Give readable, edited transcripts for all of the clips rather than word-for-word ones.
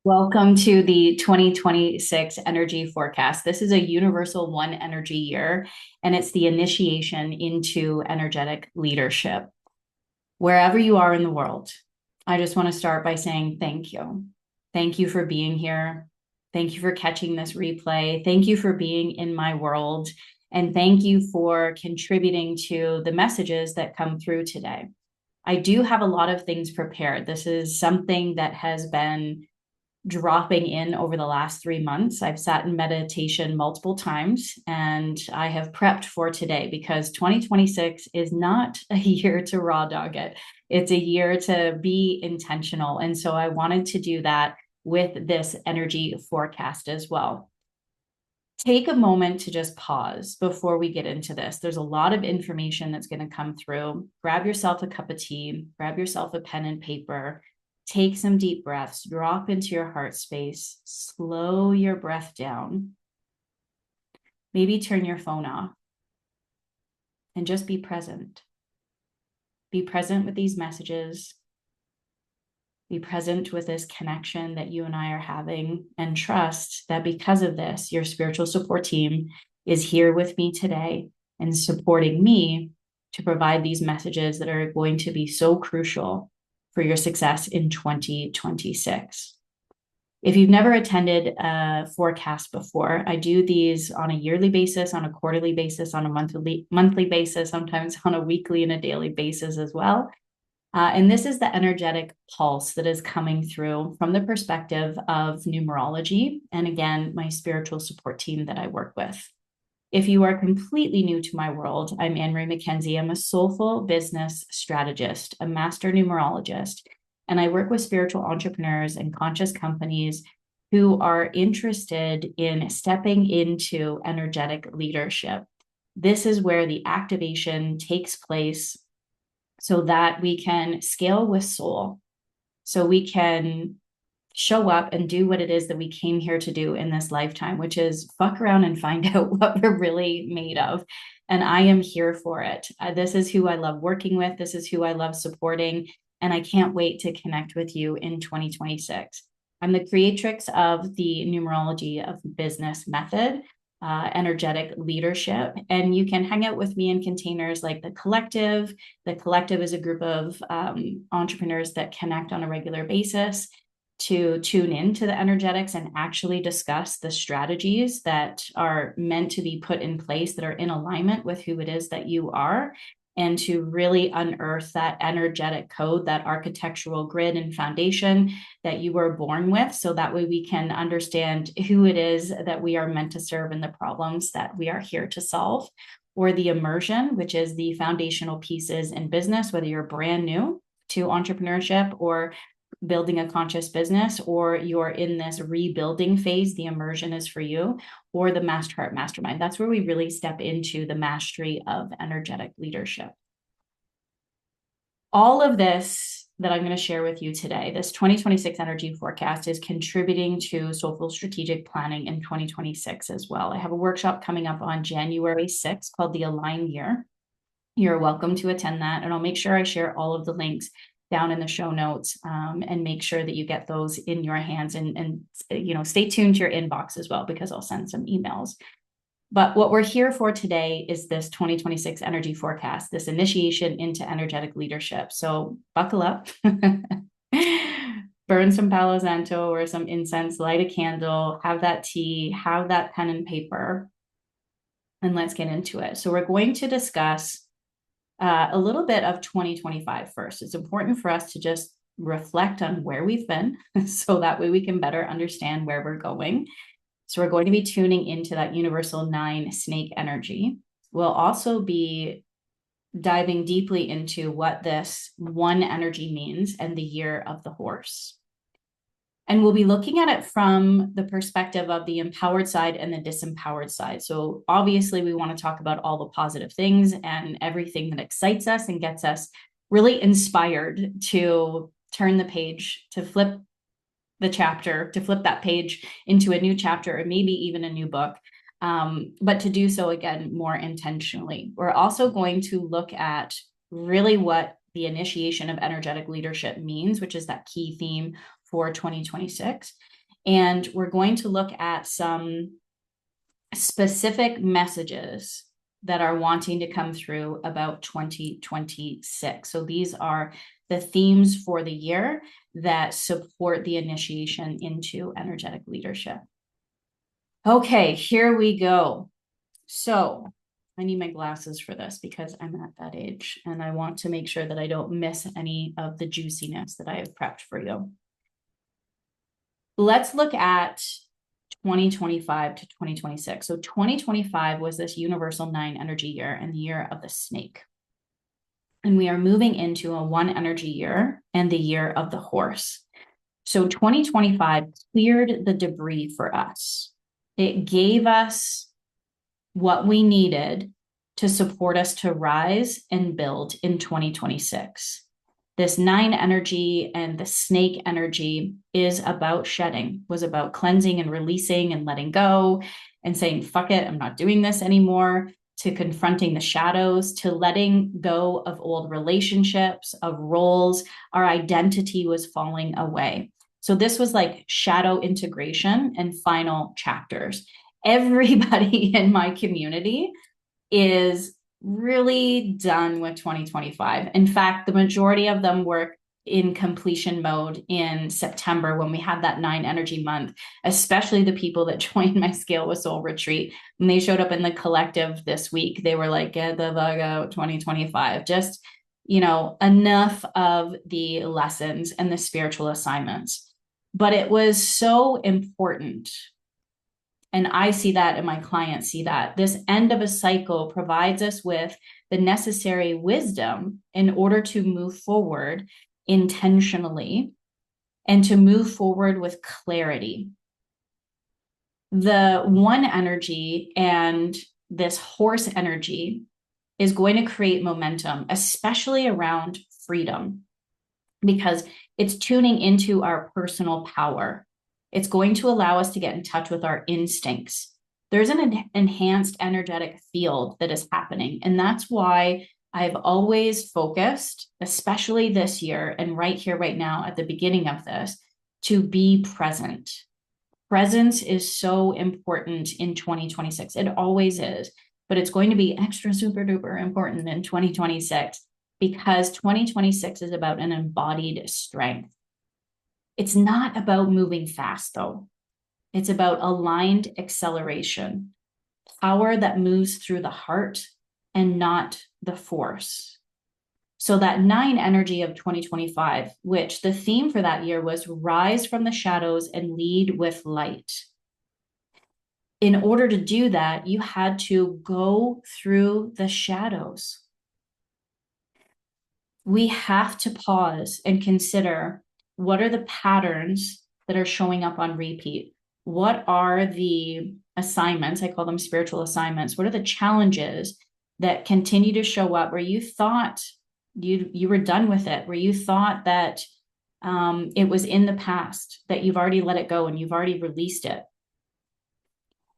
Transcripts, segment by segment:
Welcome to the 2026 energy forecast. This is a universal one energy year, and it's the initiation into energetic leadership. Wherever you are in the world, I just want to start by saying thank you. Thank you for being here. Thank you for catching this replay. Thank you for being in my world. And thank you for contributing to the messages that come through today. I do have a lot of things prepared. This is something that has been dropping in over the last 3 months. I've sat in meditation multiple times and I have prepped for today because 2026 is not a year to raw dog it. It's a year to be intentional. And so I wanted to do that with this energy forecast as well. Take a moment to just pause before we get into this. There's a lot of information that's going to come through. Grab yourself a cup of tea, grab yourself a pen and paper. Take some deep breaths, drop into your heart space, slow your breath down. Maybe turn your phone off and just be present. Be present with these messages. Be present with this connection that you and I are having, and trust that because of this, your spiritual support team is here with me today and supporting me to provide these messages that are going to be so crucial for your success in 2026. If you've never attended a forecast before, I do these on a yearly basis, on a quarterly basis, on a monthly basis, sometimes on a weekly and a daily basis as well. And this is the energetic pulse that is coming through from the perspective of numerology. And again, my spiritual support team that I work with. If you are completely new to my world, I'm AnnMarie McKenzie. I'm a soulful business strategist, a master numerologist, and I work with spiritual entrepreneurs and conscious companies who are interested in stepping into energetic leadership. This is where the activation takes place so that we can scale with soul, so we can show up and do what it is that we came here to do in this lifetime, which is fuck around and find out what we're really made of. And I am here for it. This is who I love working with. This is who I love supporting. And I can't wait to connect with you in 2026. I'm the creatrix of the Numerology of Business method, energetic leadership. And you can hang out with me in containers like the Collective. The Collective is a group of entrepreneurs that connect on a regular basis to tune into the energetics and actually discuss the strategies that are meant to be put in place that are in alignment with who it is that you are, and to really unearth that energetic code, that architectural grid and foundation that you were born with, so that way we can understand who it is that we are meant to serve and the problems that we are here to solve. Or the immersion, which is the foundational pieces in business, whether you're brand new to entrepreneurship or building a conscious business, or you're in this rebuilding phase, the immersion is for you. Or the Master Heart Mastermind. That's where we really step into the mastery of energetic leadership. All of this that I'm going to share with you today, this 2026 energy forecast, is contributing to Soulful Strategic Planning in 2026 as well. I have a workshop coming up on January 6th called the Align Year. You're welcome to attend that, and I'll make sure I share all of the links down in the show notes, and make sure that you get those in your hands, and stay tuned to your inbox as well, because I'll send some emails. But what we're here for today is this 2026 energy forecast, this initiation into energetic leadership. So buckle up, burn some Palo Santo or some incense, light a candle, have that tea, have that pen and paper, and let's get into it. So we're going to discuss a little bit of 2025 first. It's important for us to just reflect on where we've been so that way we can better understand where we're going. So we're going to be tuning into that universal 9 snake energy. We'll also be diving deeply into what this 1 energy means and the year of the horse. And we'll be looking at it from the perspective of the empowered side and the disempowered side. So obviously we want to talk about all the positive things and everything that excites us and gets us really inspired to turn the page, to flip the chapter, to flip that page into a new chapter, or maybe even a new book. But to do so, again, more intentionally. We're also going to look at really what the initiation of energetic leadership means, which is that key theme for 2026. And we're going to look at some specific messages that are wanting to come through about 2026. So these are the themes for the year that support the initiation into energetic leadership. Okay, here we go. So I need my glasses for this because I'm at that age and I want to make sure that I don't miss any of the juiciness that I have prepped for you. Let's look at 2025 to 2026. So 2025 was this universal 9 energy year and the year of the snake. And we are moving into a 1 energy year and the year of the horse. So 2025 cleared the debris for us. It gave us what we needed to support us to rise and build in 2026. This 9 energy and the snake energy is about shedding, was about cleansing and releasing and letting go and saying, fuck it, I'm not doing this anymore, to confronting the shadows, to letting go of old relationships, of roles. Our identity was falling away. So this was like shadow integration and final chapters. Everybody in my community is really done with 2025. In fact, the majority of them were in completion mode in September when we had that 9 energy month, especially the people that joined my Scale with Soul retreat. When they showed up in the collective this week, they were like, get the fuck out 2025. Just, enough of the lessons and the spiritual assignments. But it was so important. And I see that and my clients see that. This end of a cycle provides us with the necessary wisdom in order to move forward intentionally and to move forward with clarity. The 1 energy and this horse energy is going to create momentum, especially around freedom, because it's tuning into our personal power. It's going to allow us to get in touch with our instincts. There's an enhanced energetic field that is happening. And that's why I've always focused, especially this year and right here, right now, at the beginning of this, to be present. Presence is so important in 2026. It always is, but it's going to be extra super duper important in 2026 because 2026 is about an embodied strength. It's not about moving fast, though. It's about aligned acceleration, power that moves through the heart and not the force. So that 9 energy of 2025, which the theme for that year was rise from the shadows and lead with light. In order to do that, you had to go through the shadows. We have to pause and consider, what are the patterns that are showing up on repeat? What are the assignments? I call them spiritual assignments. What are the challenges that continue to show up where you thought you were done with it, where you thought that it was in the past, that you've already let it go and you've already released it?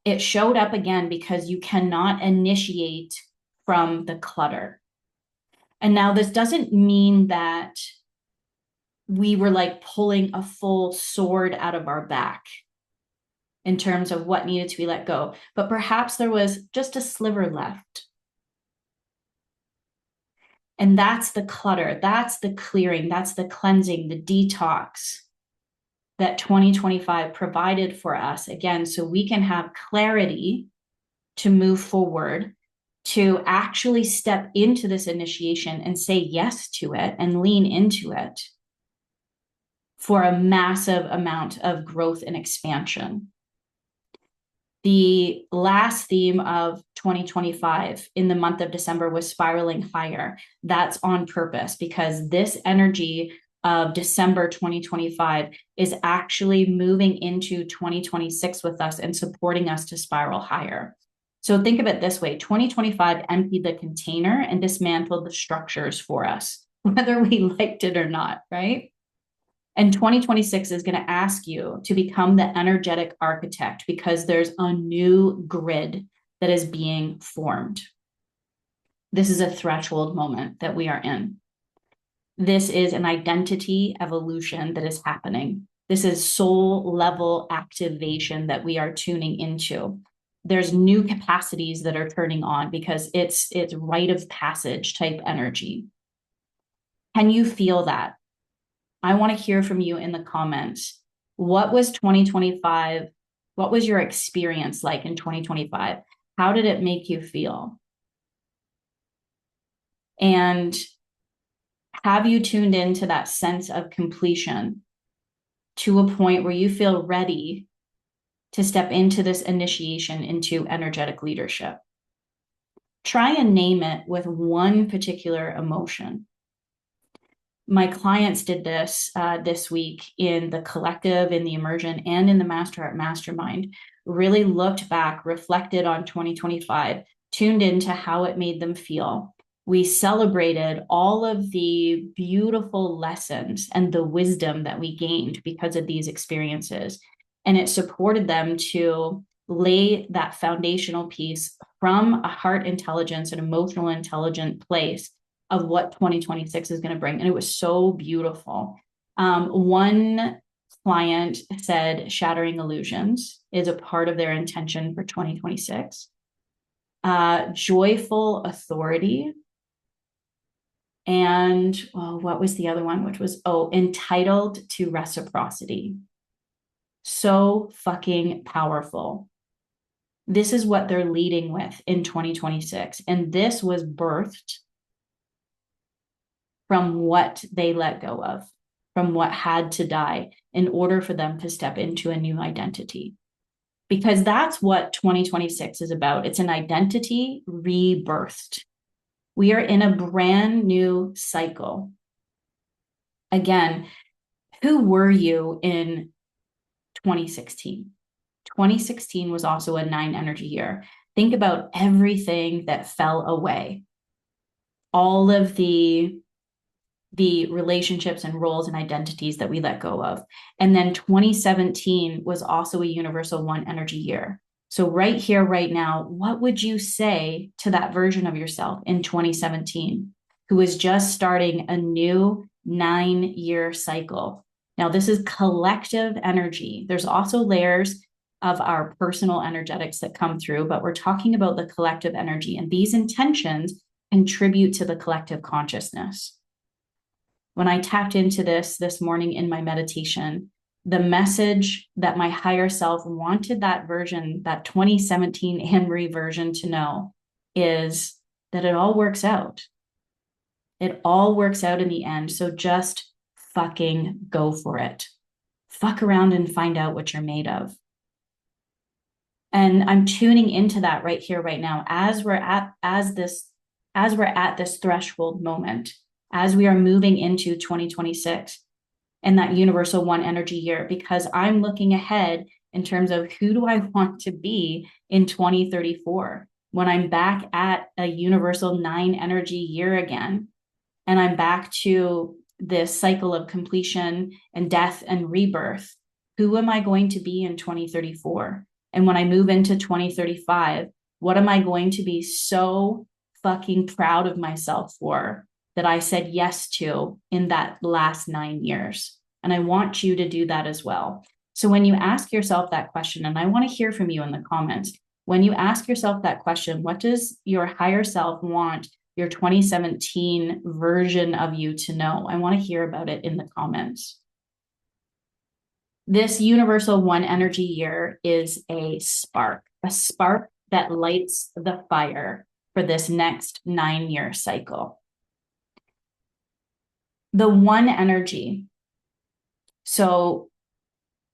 It showed up again because you cannot initiate from the clutter. And now this doesn't mean that we were like pulling a full sword out of our back in terms of what needed to be let go, but perhaps there was just a sliver left. And that's the clutter, that's the clearing, that's the cleansing, the detox that 2025 provided for us, again, so we can have clarity to move forward, to actually step into this initiation and say yes to it and lean into it for a massive amount of growth and expansion. The last theme of 2025 in the month of December was spiraling higher. That's on purpose because this energy of December 2025 is actually moving into 2026 with us and supporting us to spiral higher. So think of it this way: 2025 emptied the container and dismantled the structures for us, whether we liked it or not, right? And 2026 is going to ask you to become the energetic architect because there's a new grid that is being formed. This is a threshold moment that we are in. This is an identity evolution that is happening. This is soul level activation that we are tuning into. There's new capacities that are turning on because it's rite of passage type energy. Can you feel that? I want to hear from you in the comments. What was 2025? What was your experience like in 2025? How did it make you feel? And have you tuned into that sense of completion to a point where you feel ready to step into this initiation into energetic leadership? Try and name it with one particular emotion. My clients did this this week in the collective, in the immersion, and in the Master Art Mastermind. Really looked back, reflected on 2025, tuned into how it made them feel. We celebrated all of the beautiful lessons and the wisdom that we gained because of these experiences. And it supported them to lay that foundational piece from a heart intelligence and emotional intelligent place of what 2026 is going to bring. And it was so beautiful. One client said shattering illusions is a part of their intention for 2026. Joyful authority. And what was the other one? Which was, entitled to reciprocity. So fucking powerful. This is what they're leading with in 2026. And this was birthed from what they let go of, from what had to die in order for them to step into a new identity. Because that's what 2026 is about. It's an identity rebirthed. We are in a brand new cycle. Again, who were you in 2016? 2016 was also a 9 energy year. Think about everything that fell away. All of the relationships and roles and identities that we let go of. And then 2017 was also a universal 1 energy year. So right here, right now, what would you say to that version of yourself in 2017 who is just starting a new 9-year cycle? Now, this is collective energy. There's also layers of our personal energetics that come through, but we're talking about the collective energy, and these intentions contribute to the collective consciousness. When I tapped into this morning in my meditation, the message that my higher self wanted that version, that 2017 AnnMarie version to know is that it all works out. It all works out in the end. So just fucking go for it. Fuck around and find out what you're made of. And I'm tuning into that right here, right now, as we're at this threshold moment, as we are moving into 2026 and that universal 1 energy year, because I'm looking ahead in terms of who do I want to be in 2034 when I'm back at a universal 9 energy year again. And I'm back to this cycle of completion and death and rebirth. Who am I going to be in 2034? And when I move into 2035, what am I going to be so fucking proud of myself for that I said yes to in that last 9 years? And I want you to do that as well. So when you ask yourself that question, and I want to hear from you in the comments, when you ask yourself that question, what does your higher self want your 2017 version of you to know? I want to hear about it in the comments. This universal 1 energy year is a spark that lights the fire for this next 9-year cycle. The 1 energy. So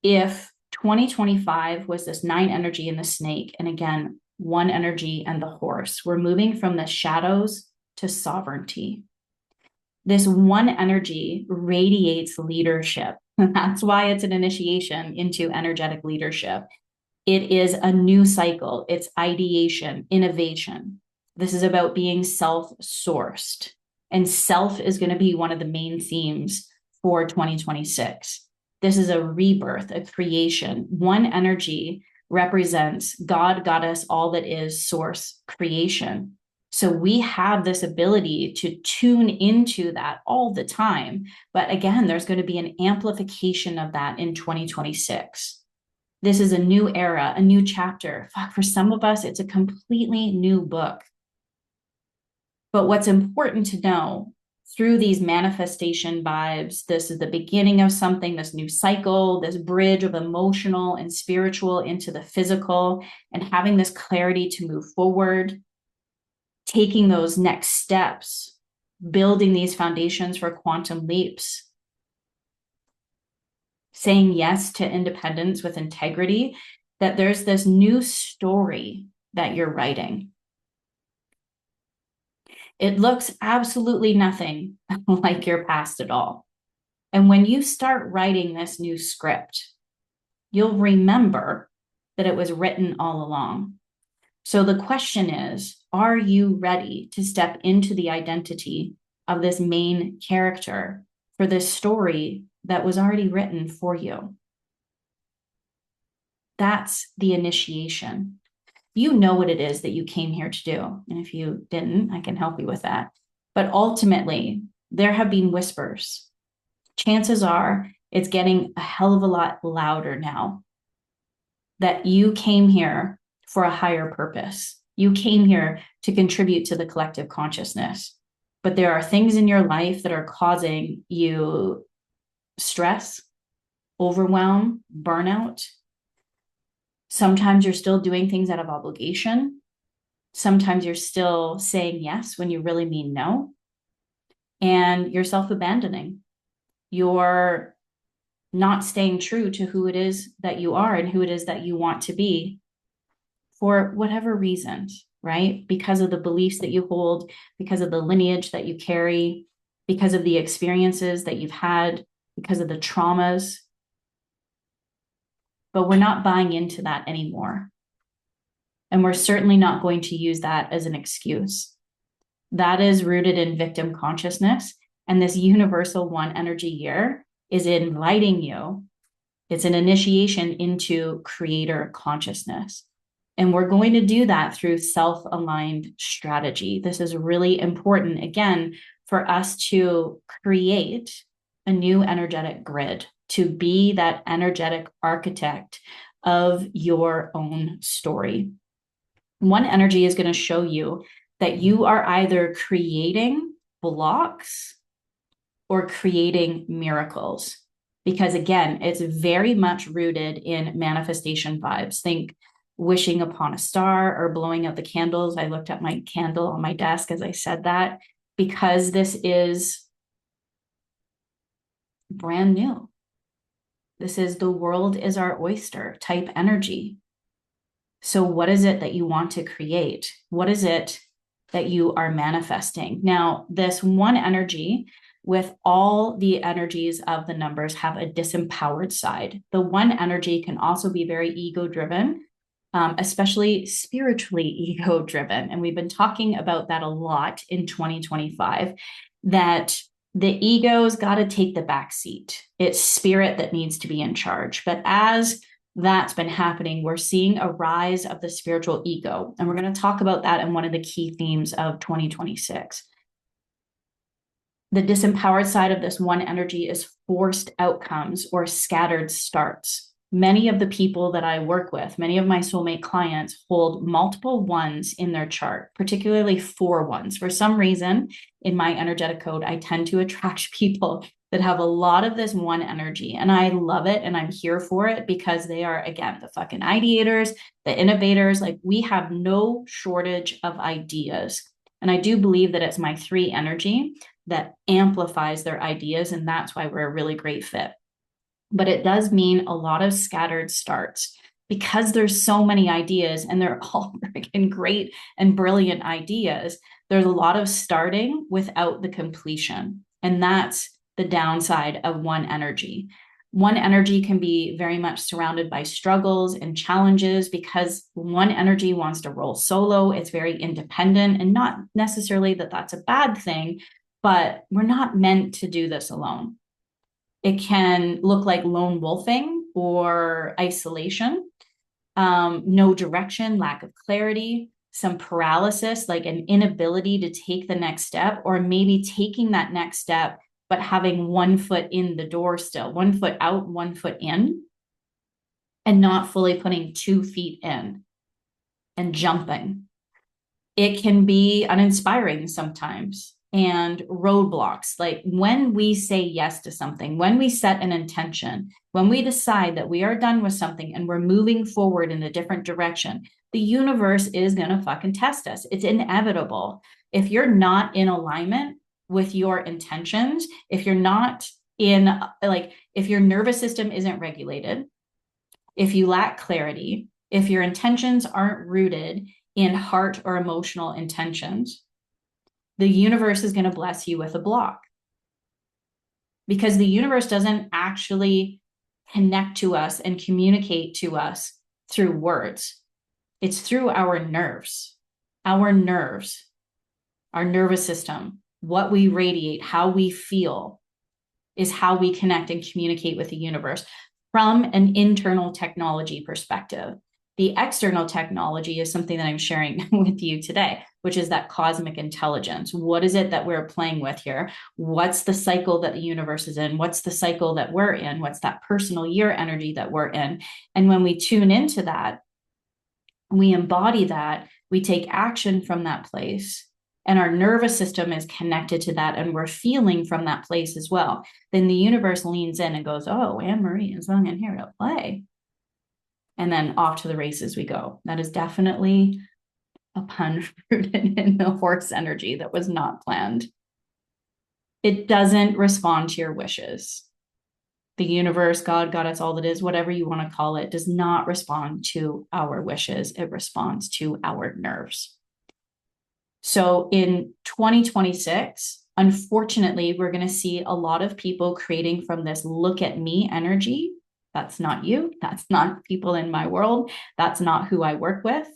if 2025 was this 9 energy in the snake, and again, 1 energy and the horse, we're moving from the shadows to sovereignty. This 1 energy radiates leadership. That's why it's an initiation into energetic leadership. It is a new cycle. It's ideation, innovation. This is about being self-sourced. And self is going to be one of the main themes for 2026. This is a rebirth, a creation. 1 energy represents God, Goddess, all that is, source, creation. So we have this ability to tune into that all the time. But again, there's going to be an amplification of that in 2026. This is a new era, a new chapter. Fuck, for some of us, it's a completely new book. But what's important to know through these manifestation vibes, this is the beginning of something, this new cycle, this bridge of emotional and spiritual into the physical, and having this clarity to move forward, taking those next steps, building these foundations for quantum leaps, saying yes to independence with integrity, that there's this new story that you're writing. It looks absolutely nothing like your past at all. And when you start writing this new script, you'll remember that it was written all along. So the question is, are you ready to step into the identity of this main character for this story that was already written for you? That's the initiation. You know what it is that you came here to do. And if you didn't, I can help you with that. But ultimately, there have been whispers. Chances are it's getting a hell of a lot louder now that you came here for a higher purpose. You came here to contribute to the collective consciousness. But there are things in your life that are causing you stress, overwhelm, burnout. Sometimes you're still doing things out of obligation. Sometimes you're still saying yes when you really mean no. And you're self-abandoning. You're not staying true to who it is that you are and who it is that you want to be for whatever reasons, right? Because of the beliefs that you hold, because of the lineage that you carry, because of the experiences that you've had, because of the traumas. But we're not buying into that anymore. And we're certainly not going to use that as an excuse. That is rooted in victim consciousness. And this universal one energy year is inviting you. It's an initiation into creator consciousness. And we're going to do that through self-aligned strategy. This is really important, again, for us to create a new energetic grid, to be that energetic architect of your own story. One energy is going to show you that you are either creating blocks or creating miracles. Because again, it's very much rooted in manifestation vibes. Think wishing upon a star or blowing out the candles. I looked at my candle on my desk as I said that, because this is brand new. This is the world is our oyster type energy. So what is it that you want to create? What is it that you are manifesting? Now, this one energy with all the energies of the numbers have a disempowered side. The one energy can also be very ego-driven, especially spiritually ego-driven. And we've been talking about that a lot in 2025, that the ego's got to take the back seat. It's spirit that needs to be in charge. But as that's been happening, we're seeing a rise of the spiritual ego. And we're going to talk about that in one of the key themes of 2026. The disempowered side of this one energy is forced outcomes or scattered starts. Many of the people that I work with, many of my soulmate clients hold multiple ones in their chart, particularly 4 ones. For some reason, in my energetic code, I tend to attract people that have a lot of this one energy. And I love it. And I'm here for it because they are, again, the fucking ideators, the innovators. Like, we have no shortage of ideas. And I do believe that it's my 3 energy that amplifies their ideas. And that's why we're a really great fit. But it does mean a lot of scattered starts because there's so many ideas and they're all freaking great and brilliant ideas. There's a lot of starting without the completion. And that's the downside of one energy. One energy can be very much surrounded by struggles and challenges because one energy wants to roll solo. It's very independent, and not necessarily that that's a bad thing, but we're not meant to do this alone. It can look like lone wolfing or isolation, no direction, lack of clarity. some paralysis, like an inability to take the next step, or maybe taking that next step, but having one foot in the door still, one foot out, one foot in, and not fully putting 2 feet in and jumping. It can be uninspiring sometimes and roadblocks. Like when we say yes to something, when we set an intention, when we decide that we are done with something and we're moving forward in a different direction, the universe is going to fucking test us. It's inevitable. If you're not in alignment with your intentions, if you're not in, like, if your nervous system isn't regulated, if you lack clarity, if your intentions aren't rooted in heart or emotional intentions, the universe is going to bless you with a block, because the universe doesn't actually connect to us and communicate to us through words. It's through our nerves, our nerves, our nervous system, what we radiate, how we feel is how we connect and communicate with the universe from an internal technology perspective. The external technology is something that I'm sharing with you today, which is that cosmic intelligence. What is it that we're playing with here? What's the cycle that the universe is in? What's the cycle that we're in? What's that personal year energy that we're in? And when we tune into that, we embody that, we take action from that place, and our nervous system is connected to that, and we're feeling from that place as well, then the universe leans in and goes, oh, AnnMarie is on in here to play. And then off to the races we go. That is definitely a pun rooted in the horse energy that was not planned. It doesn't respond to your wishes. The universe, God, Goddess, all that is, whatever you want to call it, does not respond to our wishes. It responds to our nerves. So in 2026, unfortunately, we're going to see a lot of people creating from this look at me energy. That's not you. That's not people in my world. That's not who I work with.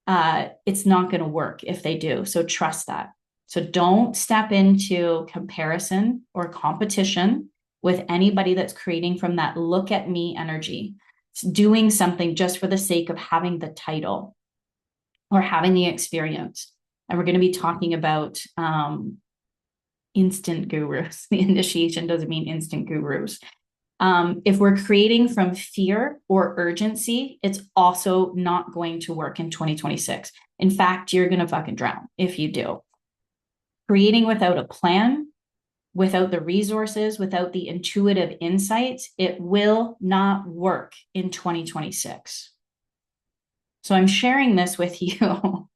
It's not going to work if they do. So trust that. So don't step into comparison or competition with anybody that's creating from that look at me energy. It's doing something just for the sake of having the title or having the experience. And we're going to be talking about instant gurus. The initiation doesn't mean instant gurus. If we're creating from fear or urgency, it's also not going to work in 2026. In fact, you're going to fucking drown if you do. Creating without a plan, without the resources, without the intuitive insights, it will not work in 2026. So I'm sharing this with you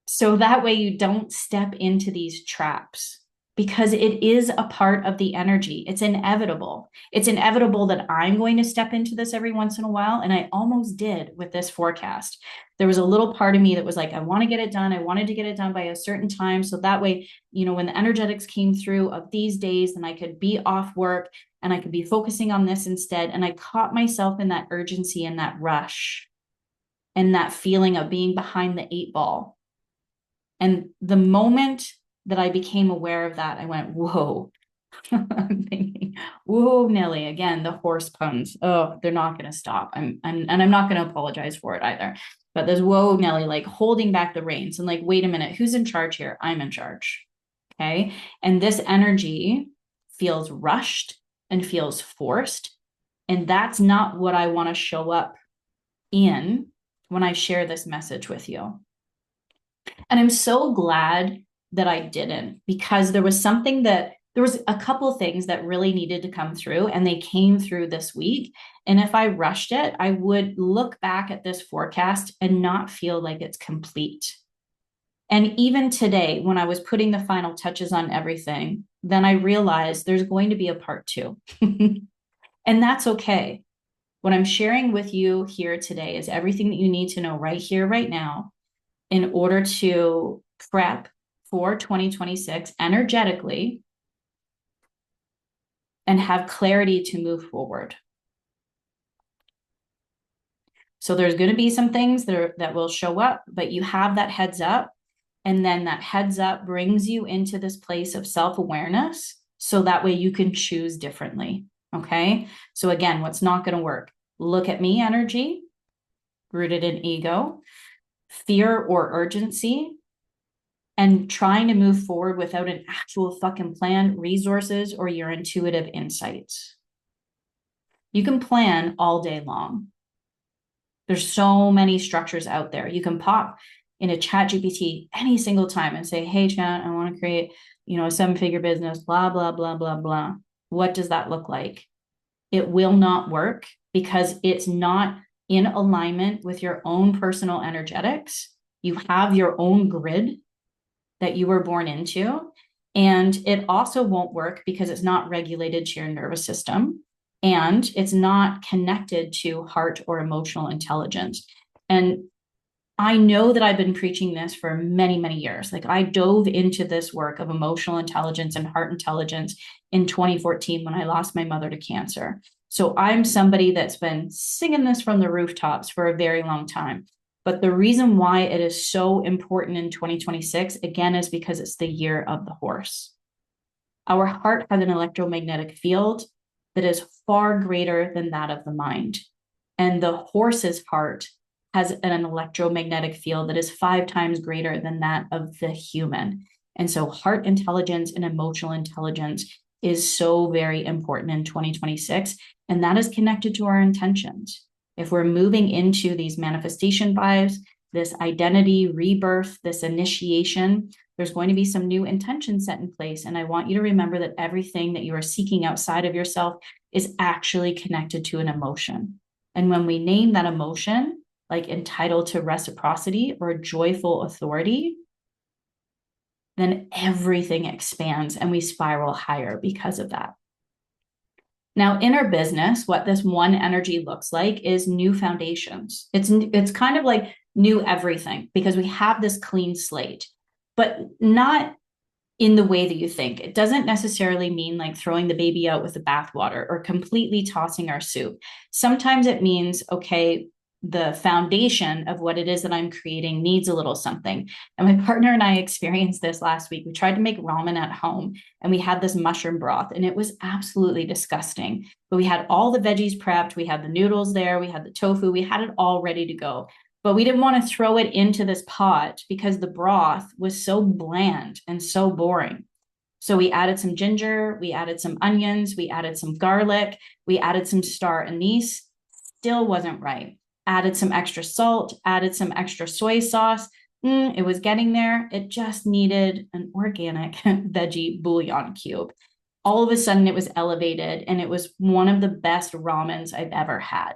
so that way you don't step into these traps, because it is a part of the energy. It's inevitable. It's inevitable that I'm going to step into this every once in a while. And I almost did with this forecast. There was a little part of me that was like, I want to get it done. I wanted to get it done by a certain time. So that way, you know, when the energetics came through of these days, then I could be off work and I could be focusing on this instead. And I caught myself in that urgency and that rush and that feeling of being behind the 8 ball. And the moment that I became aware of that, I went, whoa. I'm thinking, whoa, Nelly, again, the horse puns. Oh, they're not going to stop. And I'm not going to apologize for it either. But there's, whoa, Nelly, like holding back the reins and like, wait a minute, who's in charge here? I'm in charge. Okay. And this energy feels rushed and feels forced. And that's not what I want to show up in when I share this message with you. And I'm so glad that I didn't, because there was a couple of things that really needed to come through, and they came through this week. And if I rushed it, I would look back at this forecast and not feel like it's complete. And even today, when I was putting the final touches on everything, then I realized there's going to be a part 2. And that's okay. What I'm sharing with you here today is everything that you need to know right here, right now, in order to prep for 2026 energetically and have clarity to move forward. So there's going to be some things that will show up, but you have that heads up, and then that heads up brings you into this place of self-awareness, so that way you can choose differently. Okay. So again, what's not going to work? Look at me energy, rooted in ego, fear or urgency, and trying to move forward without an actual fucking plan, resources, or your intuitive insights. You can plan all day long. There's so many structures out there. You can pop in a chat GPT any single time and say, hey, chat, I want to create, a 7-figure business, blah, blah, blah, blah, blah. What does that look like? It will not work because it's not in alignment with your own personal energetics. You have your own grid that you were born into. And it also won't work because it's not regulated to your nervous system and it's not connected to heart or emotional intelligence. And I know that I've been preaching this for many, many years. Like I dove into this work of emotional intelligence and heart intelligence in 2014 when I lost my mother to cancer. So I'm somebody that's been singing this from the rooftops for a very long time. But the reason why it is so important in 2026, again, is because it's the year of the horse. Our heart has an electromagnetic field that is far greater than that of the mind. And the horse's heart has an electromagnetic field that is 5 times greater than that of the human. And so heart intelligence and emotional intelligence is so very important in 2026. And that is connected to our intentions. If we're moving into these manifestation vibes, this identity rebirth, this initiation, there's going to be some new intentions set in place. And I want you to remember that everything that you are seeking outside of yourself is actually connected to an emotion. And when we name that emotion, like entitled to reciprocity or joyful authority, then everything expands and we spiral higher because of that. Now, in our business, what this one energy looks like is new foundations. It's kind of like new everything because we have this clean slate, but not in the way that you think. It doesn't necessarily mean like throwing the baby out with the bathwater or completely tossing our soup. Sometimes it means, okay, the foundation of what it is that I'm creating needs a little something. And my partner and I experienced this last week. We tried to make ramen at home and we had this mushroom broth and it was absolutely disgusting. But we had all the veggies prepped. We had the noodles there. We had the tofu. We had it all ready to go. But we didn't want to throw it into this pot because the broth was so bland and so boring. So we added some ginger, we added some onions, we added some garlic, we added some star anise. Still wasn't right. Added some extra salt, added some extra soy sauce. It was getting there. It just needed an organic veggie bouillon cube. All of a sudden it was elevated and it was one of the best ramens I've ever had.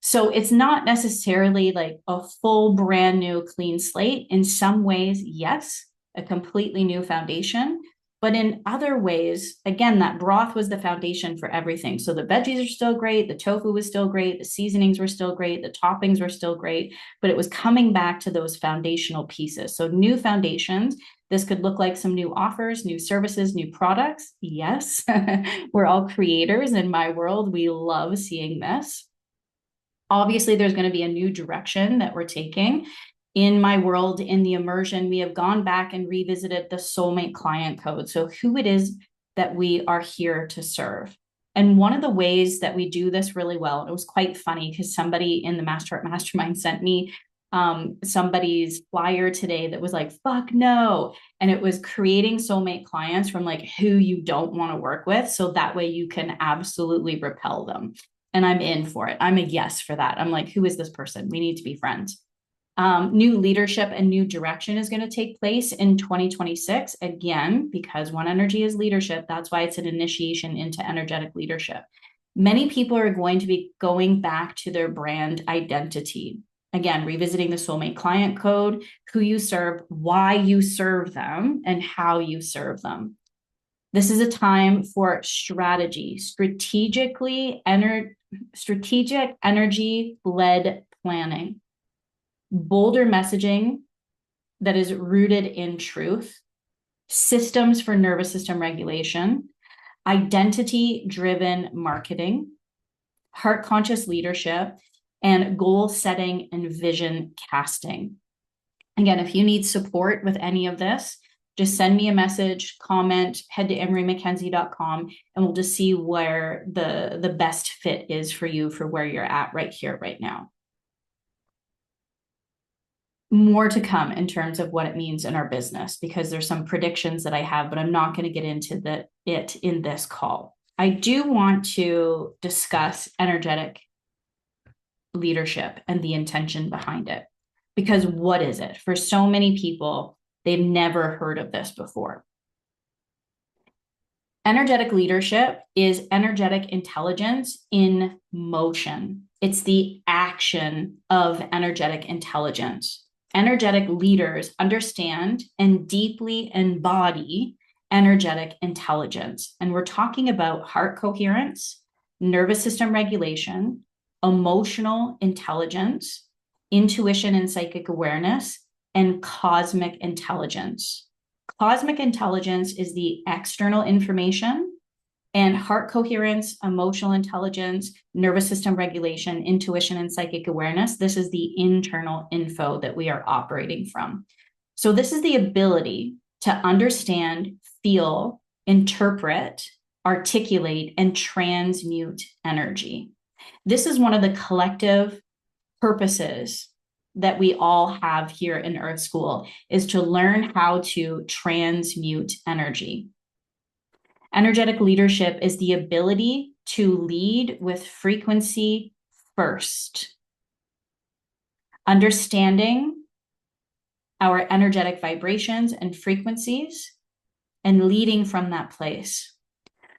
So it's not necessarily like a full brand new clean slate. In some ways, yes, a completely new foundation. But in other ways, again, that broth was the foundation for everything. So the veggies are still great. The tofu was still great. The seasonings were still great. The toppings were still great. But it was coming back to those foundational pieces. So new foundations. This could look like some new offers, new services, new products. Yes, we're all creators. In my world, we love seeing this. Obviously, there's going to be a new direction that we're taking. In my world, in the immersion, we have gone back and revisited the soulmate client code. So who it is that we are here to serve. And one of the ways that we do this really well, it was quite funny because somebody in the Master Art Mastermind sent me somebody's flyer today that was like, fuck no. And it was creating soulmate clients from like who you don't want to work with. So that way you can absolutely repel them. And I'm in for it. I'm a yes for that. I'm like, who is this person? We need to be friends. New leadership and new direction is going to take place in 2026. Again, because one energy is leadership. That's why it's an initiation into energetic leadership. Many people are going to be going back to their brand identity. Again, revisiting the soulmate client code, who you serve, why you serve them, and how you serve them. This is a time for strategy, strategic energy-led planning, bolder messaging that is rooted in truth, systems for nervous system regulation, identity-driven marketing, heart-conscious leadership, and goal setting and vision casting. Again, if you need support with any of this, just send me a message, comment, head to AnnMarieMcKenzie.com, and we'll just see where the best fit is for you for where you're at right here, right now. more to come in terms of what it means in our business, because there's some predictions that I have, but I'm not going to get into it in this call. I do want to discuss energetic leadership and the intention behind it. Because what is it? For so many people, they've never heard of this before. Energetic leadership is energetic intelligence in motion. It's the action of energetic intelligence. Energetic leaders understand and deeply embody energetic intelligence. And we're talking about heart coherence, nervous system regulation, emotional intelligence, intuition and psychic awareness, and cosmic intelligence. Cosmic intelligence is the external information, and heart coherence, emotional intelligence, nervous system regulation, intuition, and psychic awareness, this is the internal info that we are operating from. So this is the ability to understand, feel, interpret, articulate, and transmute energy. This is one of the collective purposes that we all have here in Earth School, is to learn how to transmute energy. Energetic leadership is the ability to lead with frequency first. Understanding our energetic vibrations and frequencies and leading from that place.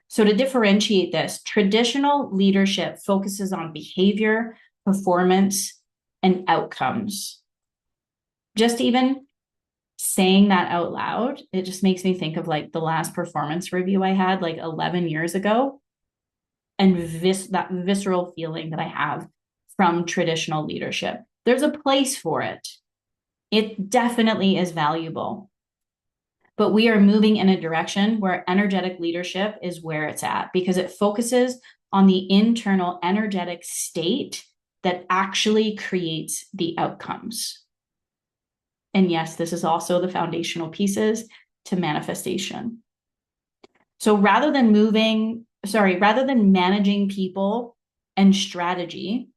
So to differentiate this, traditional leadership focuses on behavior, performance, and outcomes. Just even saying that out loud, it just makes me think of like the last performance review I had like 11 years ago, and that visceral feeling that I have from traditional leadership. There's a place for it. It definitely is valuable. But we are moving in a direction where energetic leadership is where it's at, because it focuses on the internal energetic state that actually creates the outcomes. And yes, this is also the foundational pieces to manifestation. So rather than managing people and strategy,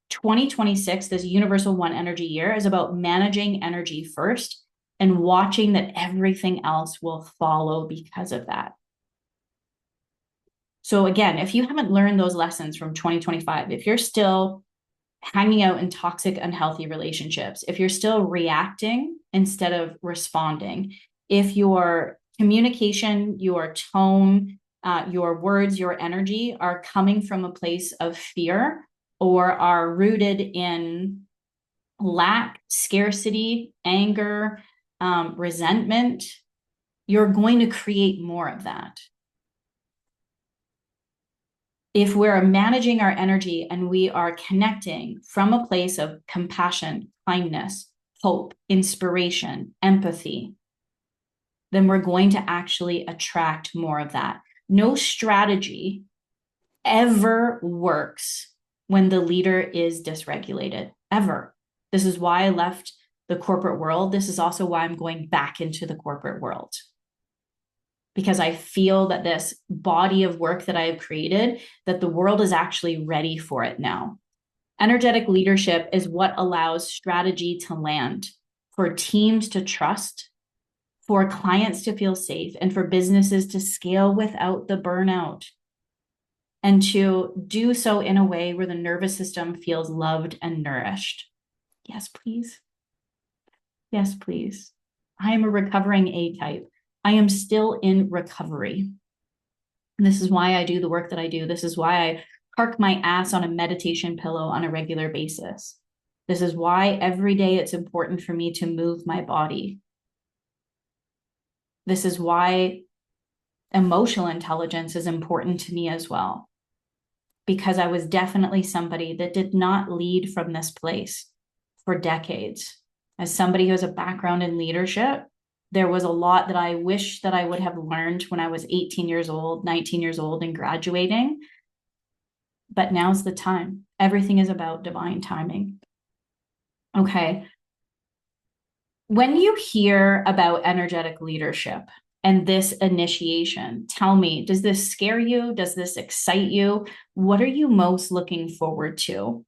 2026, this Universal One Energy year, is about managing energy first and watching that everything else will follow because of that. So again, if you haven't learned those lessons from 2025, if you're still hanging out in toxic, unhealthy relationships, if you're still reacting instead of responding, if your communication, your tone, your words, your energy are coming from a place of fear or are rooted in lack, scarcity, anger, resentment, you're going to create more of that. If we're managing our energy and we are connecting from a place of compassion, kindness, hope, inspiration, empathy, then we're going to actually attract more of that. No strategy ever works when the leader is dysregulated, ever. This is why I left the corporate world. This is also why I'm going back into the corporate world, because I feel that this body of work that I have created, that the world is actually ready for it now. Energetic leadership is what allows strategy to land, for teams to trust, for clients to feel safe, and for businesses to scale without the burnout, and to do so in a way where the nervous system feels loved and nourished. Yes, please. Yes, please. I am a recovering A-type. I am still in recovery. And this is why I do the work that I do. This is why I park my ass on a meditation pillow on a regular basis. This is why every day it's important for me to move my body. This is why emotional intelligence is important to me as well, because I was definitely somebody that did not lead from this place for decades. As somebody who has a background in leadership, there was a lot that I wish that I would have learned when I was 18 years old, 19 years old, and graduating. But now's the time. Everything is about divine timing. Okay. When you hear about energetic leadership and this initiation, tell me, does this scare you? Does this excite you? What are you most looking forward to?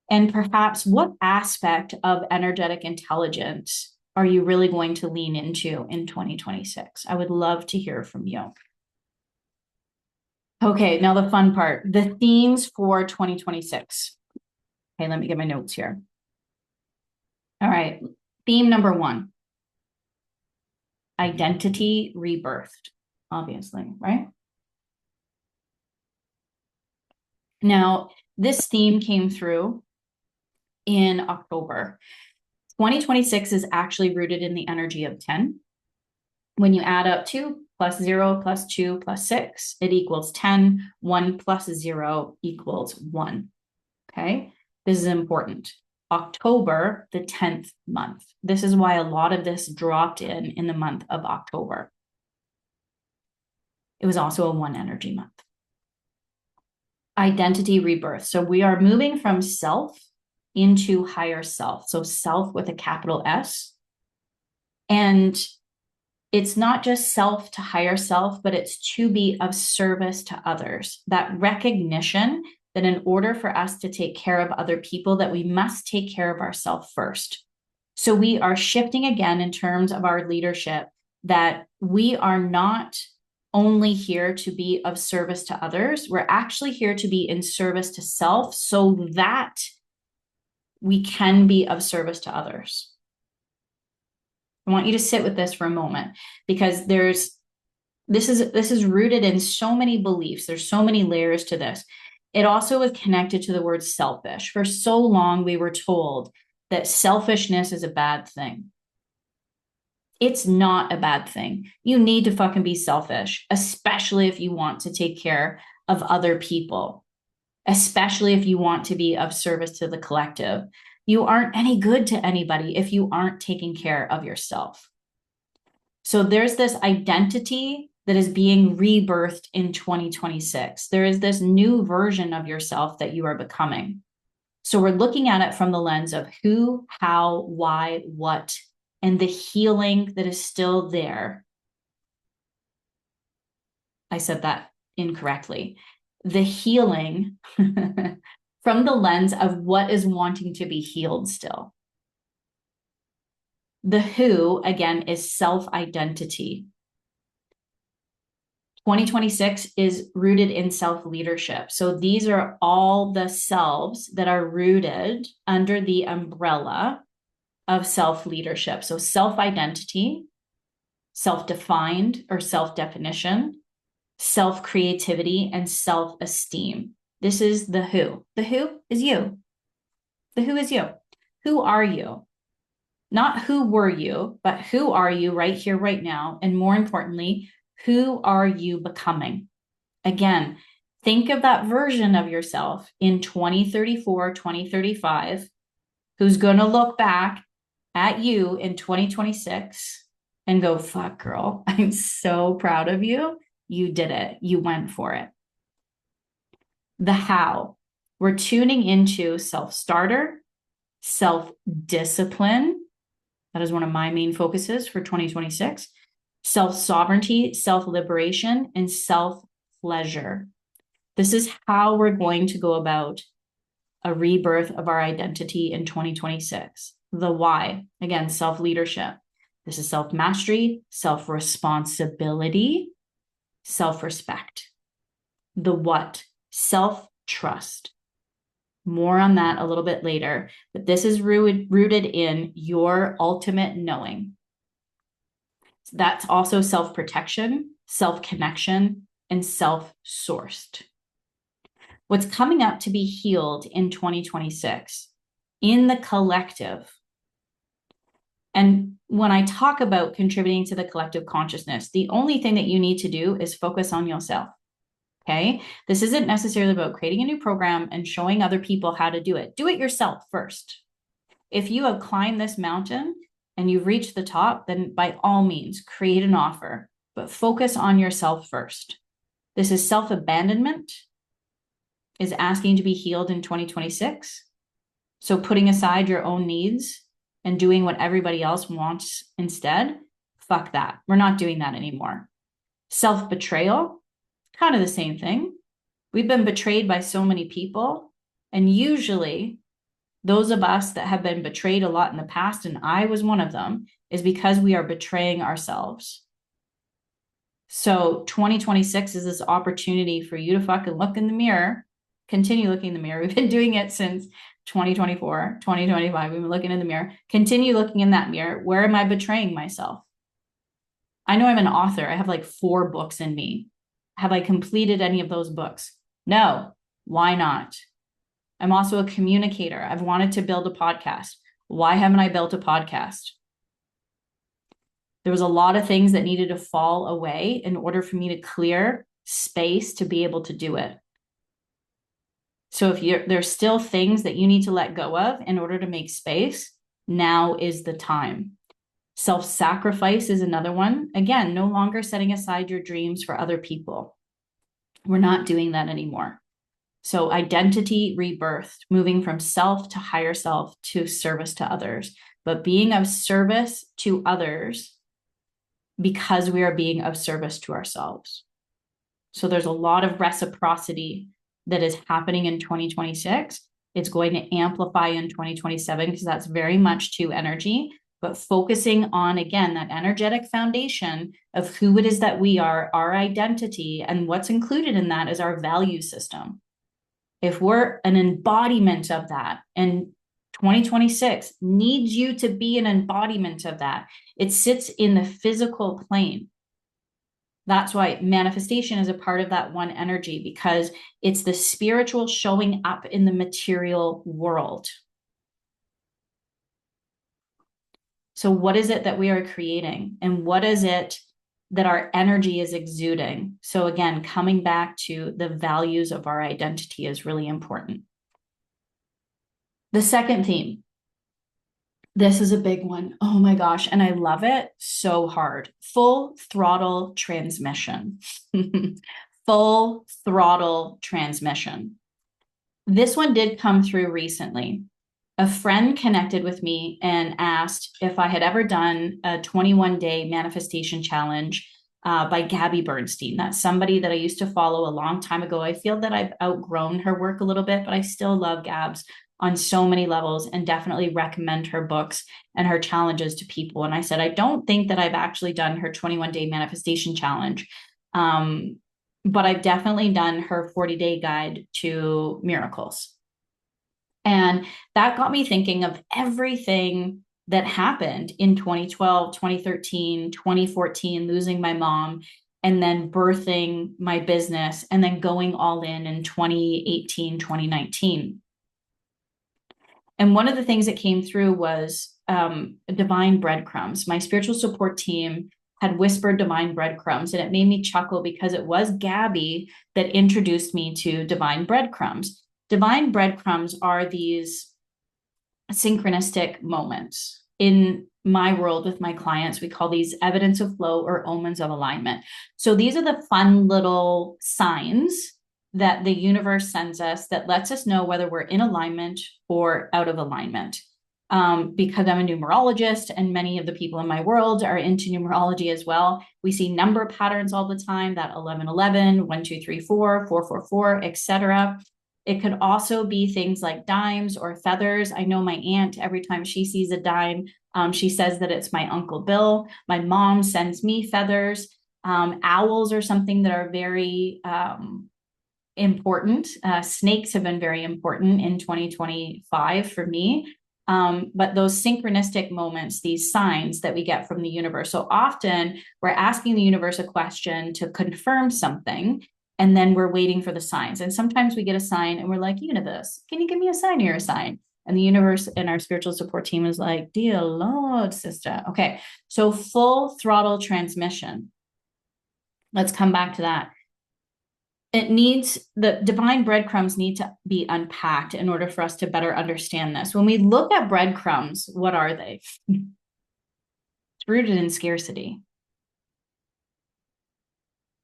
And perhaps what aspect of energetic intelligence are you really going to lean into in 2026? I would love to hear from you. Okay, now the fun part, the themes for 2026. Okay, let me get my notes here. All right, theme number 1, identity rebirthed, obviously, right? Now, this theme came through in October. 2026 is actually rooted in the energy of 10. When you add up 2 plus 0 plus 2 plus 6, it equals 10. 1 plus 0 equals 1. Okay, this is important. October, the 10th month. This is why a lot of this dropped in the month of October. It was also a 1 energy month. Identity rebirth. So we are moving from self into higher self. So self with a capital S. And it's not just self to higher self, but it's to be of service to others. That recognition that in order for us to take care of other people, that we must take care of ourselves first. So we are shifting again in terms of our leadership, that we are not only here to be of service to others, we're actually here to be in service to self so that we can be of service to others. I want you to sit with this for a moment, because this is rooted in so many beliefs. There's so many layers to this. It also is connected to the word selfish. For so long, we were told that selfishness is a bad thing. It's not a bad thing. You need to fucking be selfish, especially if you want to take care of other people, especially if you want to be of service to the collective. You aren't any good to anybody if you aren't taking care of yourself. So there's this identity that is being rebirthed in 2026. There is this new version of yourself that you are becoming. So we're looking at it from the lens of who, how, why, what, and the healing that is still there. I said that incorrectly. The healing from the lens of what is wanting to be healed still. The who, again, is self-identity. 2026 is rooted in self-leadership. So these are all the selves that are rooted under the umbrella of self-leadership. So self-identity, self-defined or self-definition, self-creativity, and self-esteem. This is the who. The who is you. The who is you. Who are you? Not who were you, but who are you right here, right now? And more importantly, who are you becoming? Again, think of that version of yourself in 2034, 2035, who's going to look back at you in 2026 and go, fuck, girl, I'm so proud of you. You did it. You went for it. The how. We're tuning into self-starter, self-discipline. That is one of my main focuses for 2026. Self-sovereignty, self-liberation, and self-pleasure. This is how we're going to go about a rebirth of our identity in 2026. The why, again, self-leadership. This is self-mastery, self-responsibility, self-respect. The what, self-trust. More on that a little bit later, but this is rooted in your ultimate knowing. That's also self-protection, self-connection, and self-sourced. What's coming up to be healed in 2026 in the collective. And when I talk about contributing to the collective consciousness, the only thing that you need to do is focus on yourself. Okay? This isn't necessarily about creating a new program and showing other people how to do it. Do it yourself first. If you have climbed this mountain and you've reached the top, then by all means, create an offer, but focus on yourself first. This is self-abandonment, is asking to be healed in 2026. So putting aside your own needs and doing what everybody else wants instead, fuck that. We're not doing that anymore. Self-betrayal, kind of the same thing. We've been betrayed by so many people, and usually those of us that have been betrayed a lot in the past, and I was one of them, is because we are betraying ourselves. So 2026 is this opportunity for you to fucking look in the mirror, continue looking in the mirror. We've been doing it since 2024, 2025. We've been looking in the mirror, continue looking in that mirror. Where am I betraying myself? I know I'm an author. I have like 4 books in me. Have I completed any of those books? No. Why not? I'm also a communicator. I've wanted to build a podcast. Why haven't I built a podcast? There was a lot of things that needed to fall away in order for me to clear space to be able to do it. So if there's still things that you need to let go of in order to make space, now is the time. Self-sacrifice is another one. Again, no longer setting aside your dreams for other people. We're not doing that anymore. So identity rebirthed, moving from self to higher self to service to others, but being of service to others because we are being of service to ourselves. So there's a lot of reciprocity that is happening in 2026. It's going to amplify in 2027 because that's very much 2 energy, but focusing on, again, that energetic foundation of who it is that we are, our identity, and what's included in that is our value system. If we're an embodiment of that, and 2026 needs you to be an embodiment of that, it sits in the physical plane. That's why manifestation is a part of that 1 energy, because it's the spiritual showing up in the material world. So what is it that we are creating? And what is it that our energy is exuding? So again, coming back to the values of our identity is really important. The second theme, this is a big one. Oh my gosh. And I love it so hard. Full throttle transmission. Full throttle transmission. This one did come through recently. A friend connected with me and asked if I had ever done a 21-day manifestation challenge by Gabby Bernstein. That's somebody that I used to follow a long time ago. I feel that I've outgrown her work a little bit, but I still love Gabs on so many levels and definitely recommend her books and her challenges to people. And I said, I don't think that I've actually done her 21-day manifestation challenge, but I've definitely done her 40-day guide to miracles. And that got me thinking of everything that happened in 2012, 2013, 2014, losing my mom, and then birthing my business, and then going all in 2018, 2019. And one of the things that came through was divine breadcrumbs. My spiritual support team had whispered divine breadcrumbs, and it made me chuckle because it was Gabby that introduced me to divine breadcrumbs. Divine breadcrumbs are these synchronistic moments. In my world with my clients, we call these evidence of flow or omens of alignment. So these are the fun little signs that the universe sends us that lets us know whether we're in alignment or out of alignment. Because I'm a numerologist and many of the people in my world are into numerology as well. We see number patterns all the time, that 1111, 1234, 444, etc. It could also be things like dimes or feathers. I know my aunt, every time she sees a dime, she says that it's my Uncle Bill. My mom sends me feathers. Owls are something that are very important. Snakes have been very important in 2025 for me. But those synchronistic moments, these signs that we get from the universe. So often we're asking the universe a question to confirm something, and then we're waiting for the signs. And sometimes we get a sign and we're like, universe, can you give me a sign? You're a sign. And the universe and our spiritual support team is like, dear Lord, sister. Okay, so full throttle transmission. Let's come back to that. The divine breadcrumbs need to be unpacked in order for us to better understand this. When we look at breadcrumbs, what are they? It's rooted in scarcity.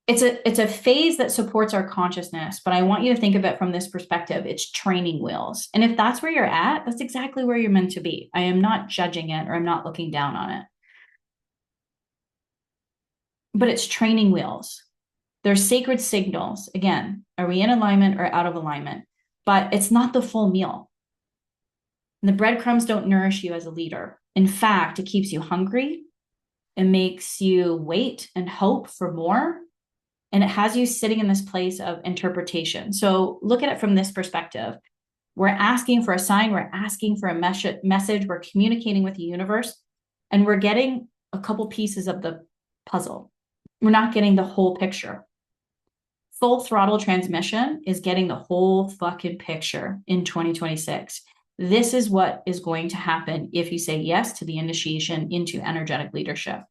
It's a phase that supports our consciousness, but I want you to think of it from this perspective. It's training wheels. And if that's where you're at, that's exactly where you're meant to be. I am not judging it, or I'm not looking down on it. But it's training wheels. There's sacred signals. Again, are we in alignment or out of alignment? But it's not the full meal. And the breadcrumbs don't nourish you as a leader. In fact, it keeps you hungry. It makes you wait and hope for more. And it has you sitting in this place of interpretation. So look at it from this perspective. We're asking for a sign, we're asking for a message, we're communicating with the universe, and we're getting a couple pieces of the puzzle. We're not getting the whole picture. Full throttle transmission is getting the whole fucking picture in 2026. This is what is going to happen if you say yes to the initiation into energetic leadership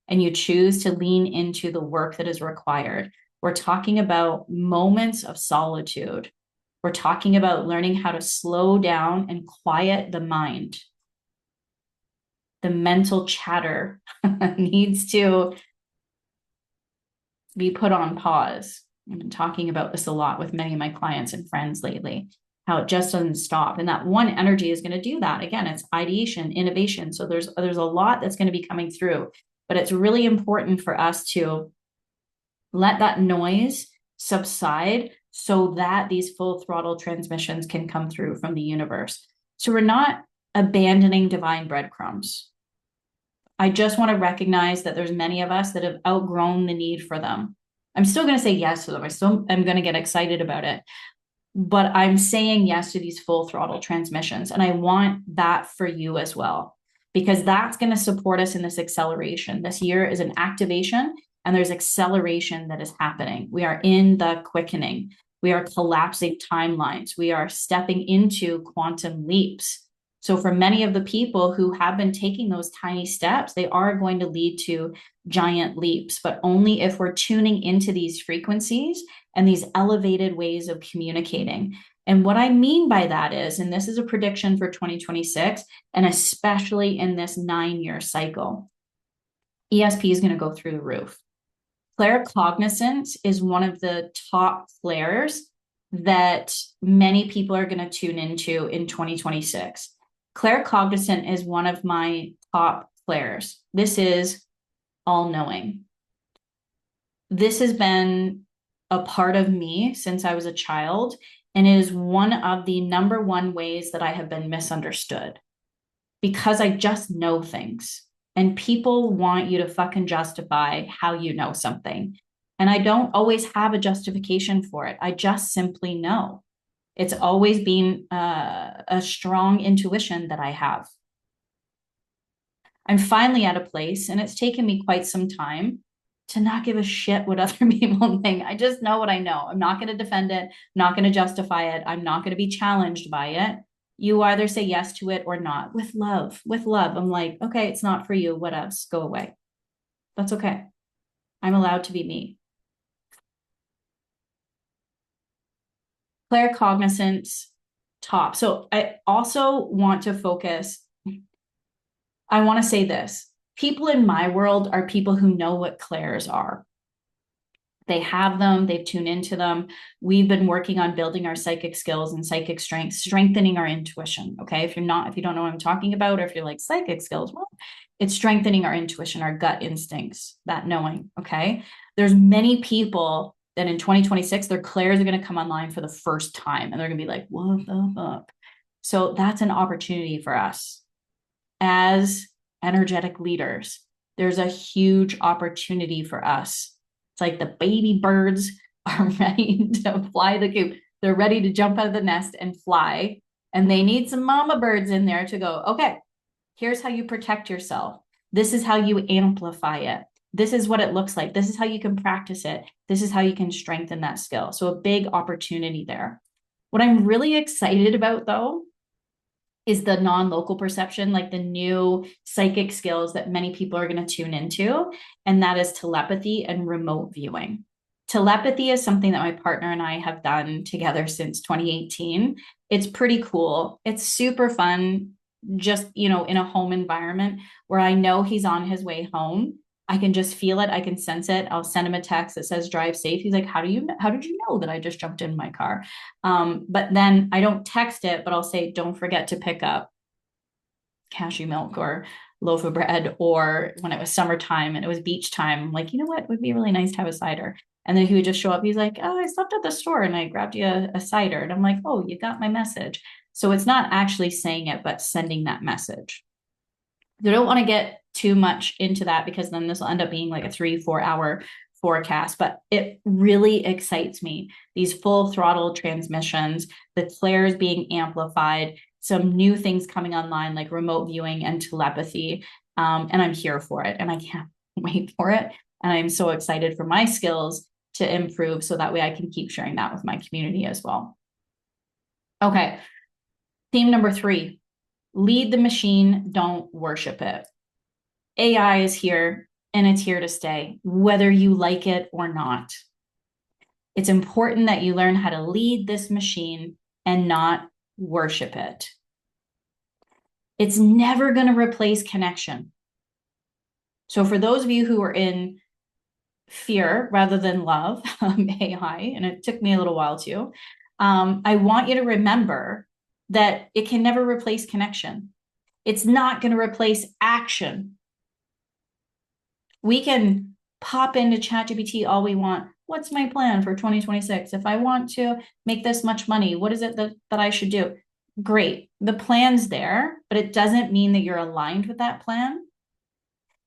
and you choose to lean into the work that is required. We're talking about moments of solitude. We're talking about learning how to slow down and quiet the mind. The mental chatter needs to be put on pause. I've been talking about this a lot with many of my clients and friends lately, how it just doesn't stop. And that one energy is going to do that. Again, it's ideation, innovation. So there's a lot that's going to be coming through, but it's really important for us to let that noise subside so that these full throttle transmissions can come through from the universe. So we're not abandoning divine breadcrumbs. I just want to recognize that there's many of us that have outgrown the need for them. I'm still going to say yes to them. I still am going to get excited about it. But I'm saying yes to these full throttle transmissions. And I want that for you as well, because that's going to support us in this acceleration. This year is an activation and there's acceleration that is happening. We are in the quickening. We are collapsing timelines. We are stepping into quantum leaps. So for many of the people who have been taking those tiny steps, they are going to lead to giant leaps, but only if we're tuning into these frequencies and these elevated ways of communicating. And what I mean by that is, and this is a prediction for 2026, and especially in this 9-year cycle, ESP is going to go through the roof. Claircognizance is one of the top flares that many people are going to tune into in 2026. Claircognizant is one of my top flares. This is all-knowing. This has been a part of me since I was a child, and it is one of the number one ways that I have been misunderstood, because I just know things. And people want you to fucking justify how you know something. And I don't always have a justification for it. I just simply know. It's always been a strong intuition that I have. I'm finally at a place, and it's taken me quite some time to not give a shit what other people think. I just know what I know. I'm not going to defend it. I'm not going to justify it. I'm not going to be challenged by it. You either say yes to it or not, with love. With love, I'm like, okay, it's not for you. What else? Go away. That's okay. I'm allowed to be me. Claircognizance, top. So I also want to focus. I want to say this. People in my world are people who know what clairs are. They have them, they've tuned into them. We've been working on building our psychic skills and psychic strength, strengthening our intuition. Okay. If you don't know what I'm talking about, or if you're like psychic skills, well, it's strengthening our intuition, our gut instincts, that knowing. Okay. There's many people that in 2026, their clairs are going to come online for the first time and they're going to be like, what the fuck? So that's an opportunity for us as energetic leaders. There's a huge opportunity for us. It's like the baby birds are ready to fly the coop. They're ready to jump out of the nest and fly. And they need some mama birds in there to go, okay, here's how you protect yourself. This is how you amplify it. This is what it looks like. This is how you can practice it. This is how you can strengthen that skill. So a big opportunity there. What I'm really excited about, though, is the non-local perception, like the new psychic skills that many people are going to tune into. And that is telepathy and remote viewing. Telepathy is something that my partner and I have done together since 2018. It's pretty cool. It's super fun, just, in a home environment where I know he's on his way home. I can just feel it. I can sense it. I'll send him a text that says drive safe. He's like, how did you know that I just jumped in my car? But then I don't text it, but I'll say, don't forget to pick up cashew milk or loaf of bread. Or when it was summertime and it was beach time, I'm like, you know what? It would be really nice to have a cider. And then he would just show up. He's like, oh, I stopped at the store and I grabbed you a cider. And I'm like, oh, you got my message. So it's not actually saying it, but sending that message. You don't want to get too much into that because then this will end up being like a 3-4 hour forecast, but it really excites me. These full throttle transmissions, the clairs being amplified, some new things coming online like remote viewing and telepathy. And I'm here for it and I can't wait for it. And I'm so excited for my skills to improve so that way I can keep sharing that with my community as well. Okay. Theme number 3, lead the machine, don't worship it. AI is here and it's here to stay, whether you like it or not. It's important that you learn how to lead this machine and not worship it. It's never going to replace connection. So for those of you who are in fear rather than love, AI, and it took me a little while to, I want you to remember that it can never replace connection. It's not going to replace action. We can pop into ChatGPT all we want. What's my plan for 2026? If I want to make this much money, what is it that I should do? Great. The plan's there, but it doesn't mean that you're aligned with that plan.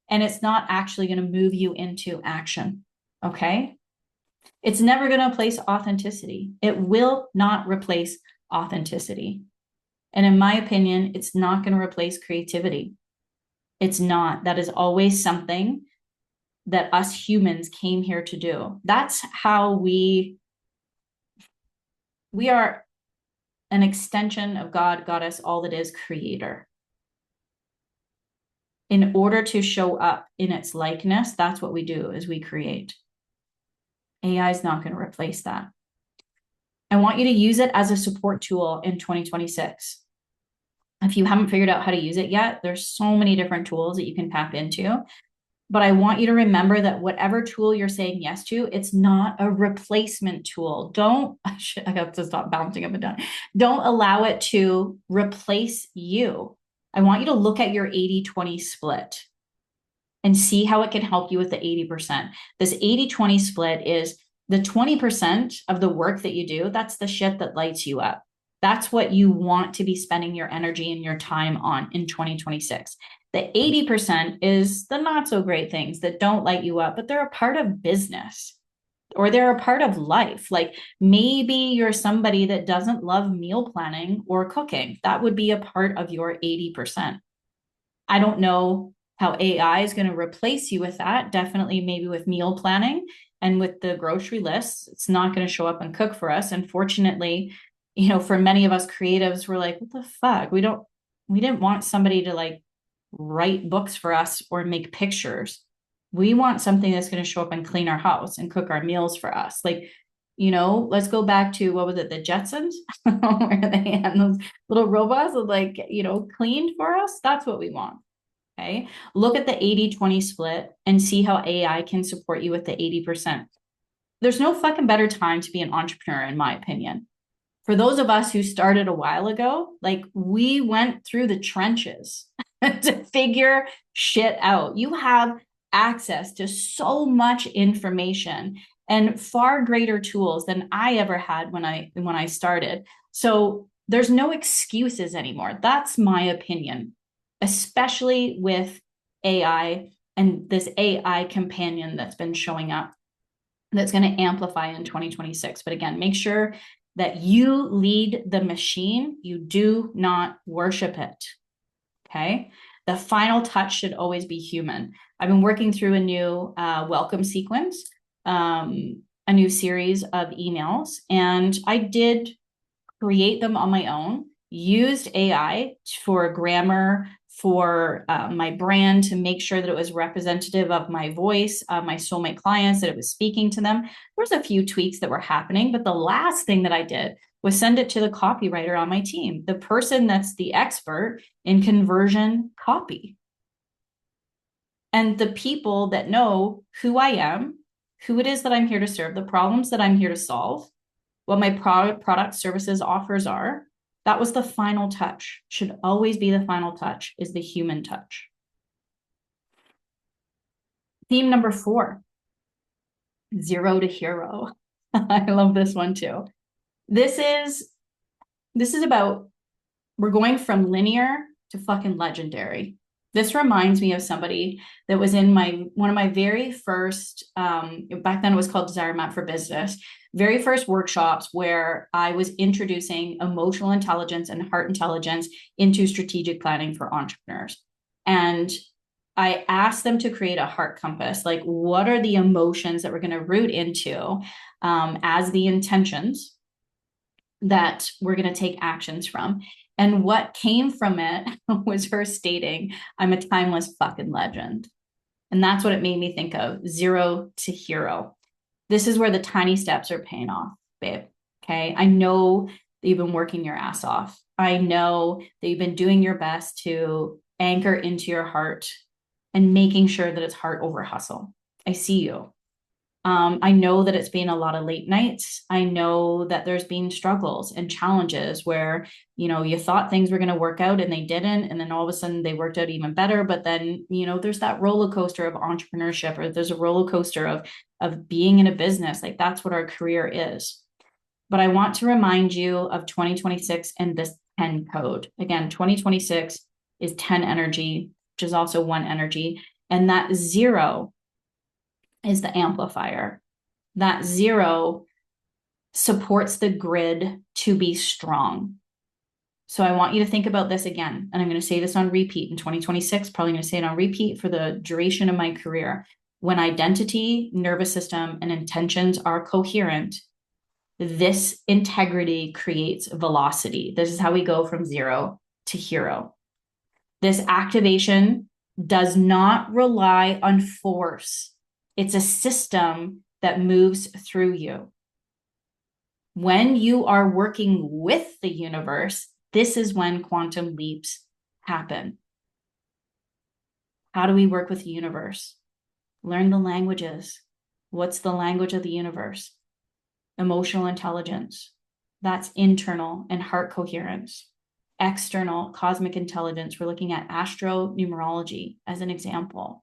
And it's not actually going to move you into action. Okay? It's never going to replace authenticity. It will not replace authenticity. And in my opinion, it's not going to replace creativity. It's not. That is always something that us humans came here to do. That's how we are an extension of God, Goddess, all that is, creator. In order to show up in its likeness, that's what we do, is we create. AI is not going to replace that. I want you to use it as a support tool in 2026. If you haven't figured out how to use it yet, there's so many different tools that you can tap into. But I want you to remember that whatever tool you're saying yes to, it's not a replacement tool. I have to stop bouncing up and down. Don't allow it to replace you. I want you to look at your 80-20 split and see how it can help you with the 80%. This 80-20 split is the 20% of the work that you do. That's the shit that lights you up. That's what you want to be spending your energy and your time on in 2026. The 80% is the not so great things that don't light you up, but they're a part of business or they're a part of life. Like maybe you're somebody that doesn't love meal planning or cooking. That would be a part of your 80%. I don't know how AI is going to replace you with that. Definitely maybe with meal planning and with the grocery lists. It's not going to show up and cook for us. Unfortunately, for many of us creatives, we're like, what the fuck? We didn't want somebody to like write books for us or make pictures. We want something that's going to show up and clean our house and cook our meals for us. Like, let's go back to, what was it, the Jetsons, where they had those little robots that like, cleaned for us. That's what we want. Okay. Look at the 80-20 split and see how AI can support you with the 80%. There's no fucking better time to be an entrepreneur, in my opinion. For those of us who started a while ago, like we went through the trenches to figure shit out. You have access to so much information and far greater tools than I ever had when I started. So there's no excuses anymore. That's my opinion, especially with AI and this AI companion that's been showing up that's going to amplify in 2026. But again, make sure that you lead the machine. You do not worship it. Okay. The final touch should always be human. I've been working through a new welcome sequence, a new series of emails, and I did create them on my own, used AI for grammar, for my brand to make sure that it was representative of my voice, my soulmate clients, that it was speaking to them. There was a few tweaks that were happening, but the last thing that I did was send it to the copywriter on my team, the person that's the expert in conversion copy. And the people that know who I am, who it is that I'm here to serve, the problems that I'm here to solve, what my product, services, offers are. That was the final touch. Should always be the final touch, is the human touch. Theme number 4. 0 to hero. I love this one too. This is about, we're going from linear to fucking legendary. This reminds me of somebody that was in one of my very first, back then it was called Desire Map for Business, very first workshops where I was introducing emotional intelligence and heart intelligence into strategic planning for entrepreneurs. And I asked them to create a heart compass. Like, what are the emotions that we're going to root into as the intentions that we're going to take actions from? And what came from it was her stating, I'm a timeless fucking legend. And that's what it made me think of, 0 to hero. This is where the tiny steps are paying off, babe. Okay. I know that you've been working your ass off. I know that you've been doing your best to anchor into your heart and making sure that it's heart over hustle. I see you. I know that it's been a lot of late nights. I know that there's been struggles and challenges where, you thought things were going to work out and they didn't. And then all of a sudden they worked out even better. But then, there's that roller coaster of entrepreneurship, or there's a roller coaster of being in a business. Like, that's what our career is. But I want to remind you of 2026 and this 10 code. Again, 2026 is 10 energy, which is also 1 energy. And that 0 is the amplifier. That 0 supports the grid to be strong. So I want you to think about this again. And I'm going to say this on repeat in 2026, probably going to say it on repeat for the duration of my career. When identity, nervous system, and intentions are coherent, this integrity creates velocity. This is how we go from 0 to hero. This activation does not rely on force. It's a system that moves through you. When you are working with the universe, this is when quantum leaps happen. How do we work with the universe? Learn the languages. What's the language of the universe? Emotional intelligence. That's internal and heart coherence. External cosmic intelligence. We're looking at Numerology as an example.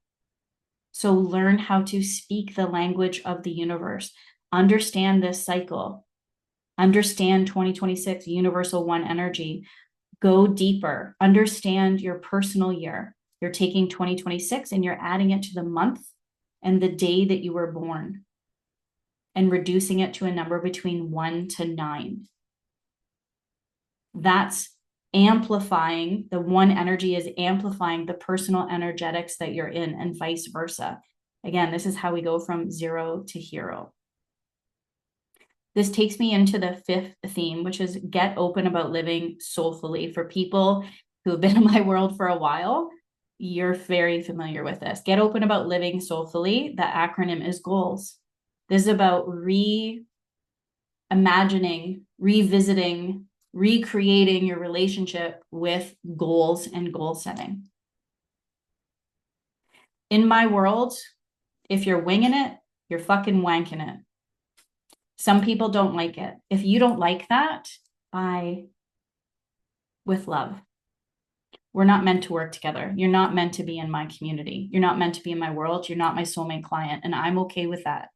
So learn how to speak the language of the universe. Understand this cycle. Understand 2026 universal 1 energy. Go deeper. Understand your personal year. You're taking 2026 and you're adding it to the month and the day that you were born, and reducing it to a number between 1 to 9. That's amplifying. The 1 energy is amplifying the personal energetics that you're in, and vice versa. Again, this is how we go from 0 to hero. This takes me into the 5th theme, which is get open about living soulfully. For people who have been in my world for a while, you're very familiar with this. Get open about living soulfully. The acronym is GOALS. This is about reimagining, revisiting, recreating your relationship with goals and goal setting. In my world, if you're winging it, you're fucking wanking it. Some people don't like it. If you don't like that, bye. With love. We're not meant to work together. You're not meant to be in my community. You're not meant to be in my world. You're not my soulmate client. And I'm okay with that.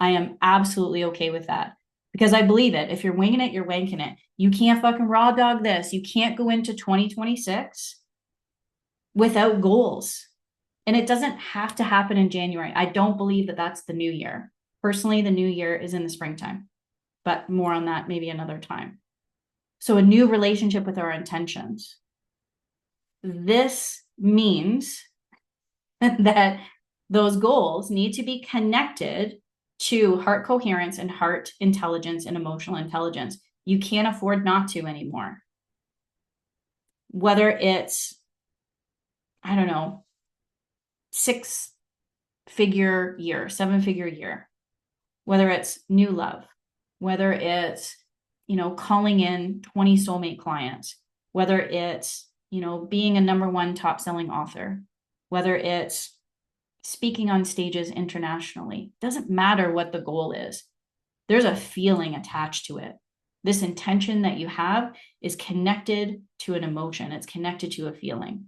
I am absolutely okay with that, because I believe it. If you're winging it, you're wanking it. You can't fucking raw dog this. You can't go into 2026 without goals. And it doesn't have to happen in January. I don't believe that that's the new year. Personally, the new year is in the springtime, but more on that maybe another time. So a new relationship with our intentions. This means that those goals need to be connected to heart coherence and heart intelligence and emotional intelligence. You can't afford not to anymore. Whether it's, 6-figure year, 7-figure year, whether it's new love, whether it's, calling in 20 soulmate clients, whether it's, being a #1 top selling author, whether it's speaking on stages internationally. Doesn't matter what the goal is. There's a feeling attached to it. This intention that you have is connected to an emotion. It's connected to a feeling.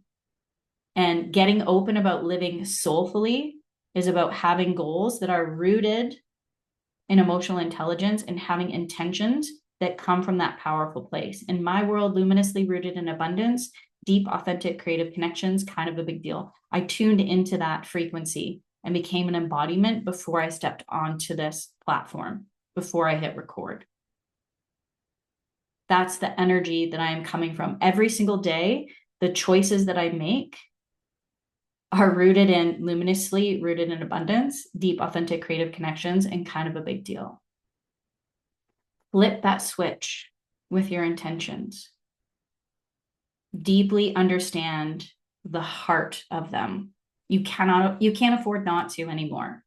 And getting open about living soulfully is about having goals that are rooted in emotional intelligence and having intentions that come from that powerful place. In my world, luminously rooted in abundance, deep, authentic, creative connections, kind of a big deal. I tuned into that frequency and became an embodiment before I stepped onto this platform, before I hit record. That's the energy that I am coming from. Every single day, the choices that I make are rooted in luminously rooted in abundance, deep, authentic, creative connections, and kind of a big deal. Flip that switch with your intentions. Deeply understand the heart of them. You can't afford not to anymore.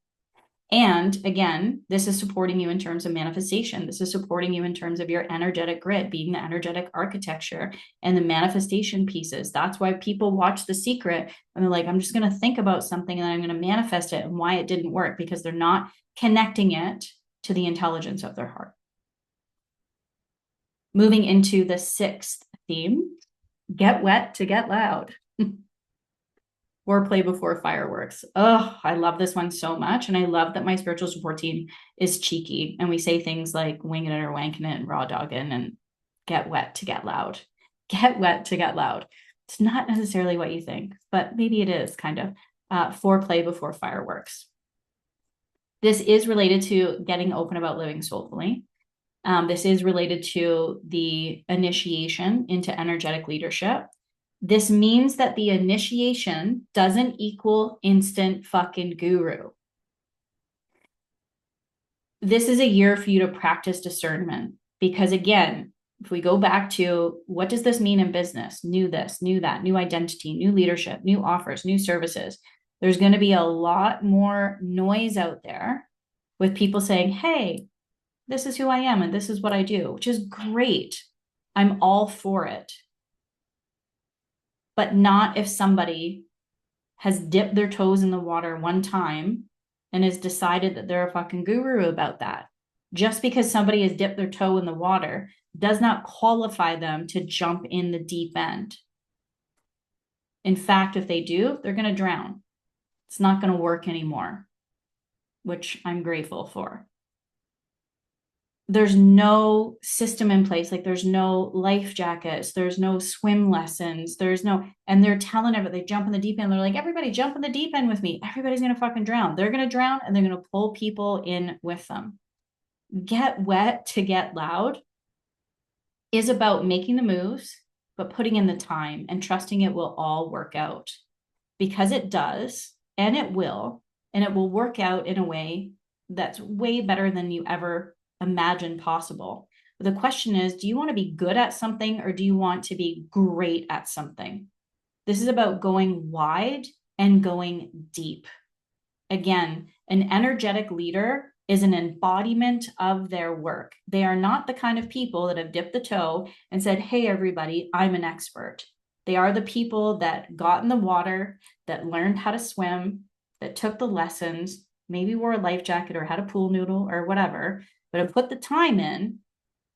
And again, this is supporting you in terms of manifestation. This is supporting you in terms of your energetic grid, being the energetic architecture and the manifestation pieces. That's why people watch The Secret and they're like, I'm just going to think about something and then I'm going to manifest it and why it didn't work, because they're not connecting it to the intelligence of their heart. Moving into the sixth theme, get wet to get loud. Foreplay before fireworks. Oh, I love this one so much. And I love that my spiritual support team is cheeky. And we say things like winging it or wanking it and raw dogging and get wet to get loud. Get wet to get loud. It's not necessarily what you think, but maybe it is kind of. Foreplay before fireworks. This is related to getting open about living soulfully. This is related to the initiation into energetic leadership. This means that the initiation doesn't equal instant fucking guru. This is a year for you to practice discernment, because again, if we go back to what does this mean in business? New this, new that, new identity, new leadership, new offers, new services. There's going to be a lot more noise out there with people saying, hey, this is who I am and this is what I do, which is great. I'm all for it. But not if somebody has dipped their toes in the water one time and has decided that they're a fucking guru about that. Just because somebody has dipped their toe in the water does not qualify them to jump in the deep end. In fact, if they do, they're going to drown. It's not going to work anymore, which I'm grateful for. There's no system in place. Like there's no life jackets. There's no swim lessons. And they're telling everybody, they jump in the deep end. They're like, everybody jump in the deep end with me. Everybody's going to fucking drown. They're going to drown and they're going to pull people in with them. Get wet to get loud is about making the moves, but putting in the time and trusting it will all work out, because it does, and it will work out in a way that's way better than you ever imagine possible. But the question is, do you want to be good at something or do you want to be great at something? This is about going wide and going deep. Again, an energetic leader is an embodiment of their work. They are not the kind of people that have dipped the toe and said, hey, everybody, I'm an expert. They are the people that got in the water, that learned how to swim, that took the lessons, maybe wore a life jacket or had a pool noodle or whatever, but have put the time in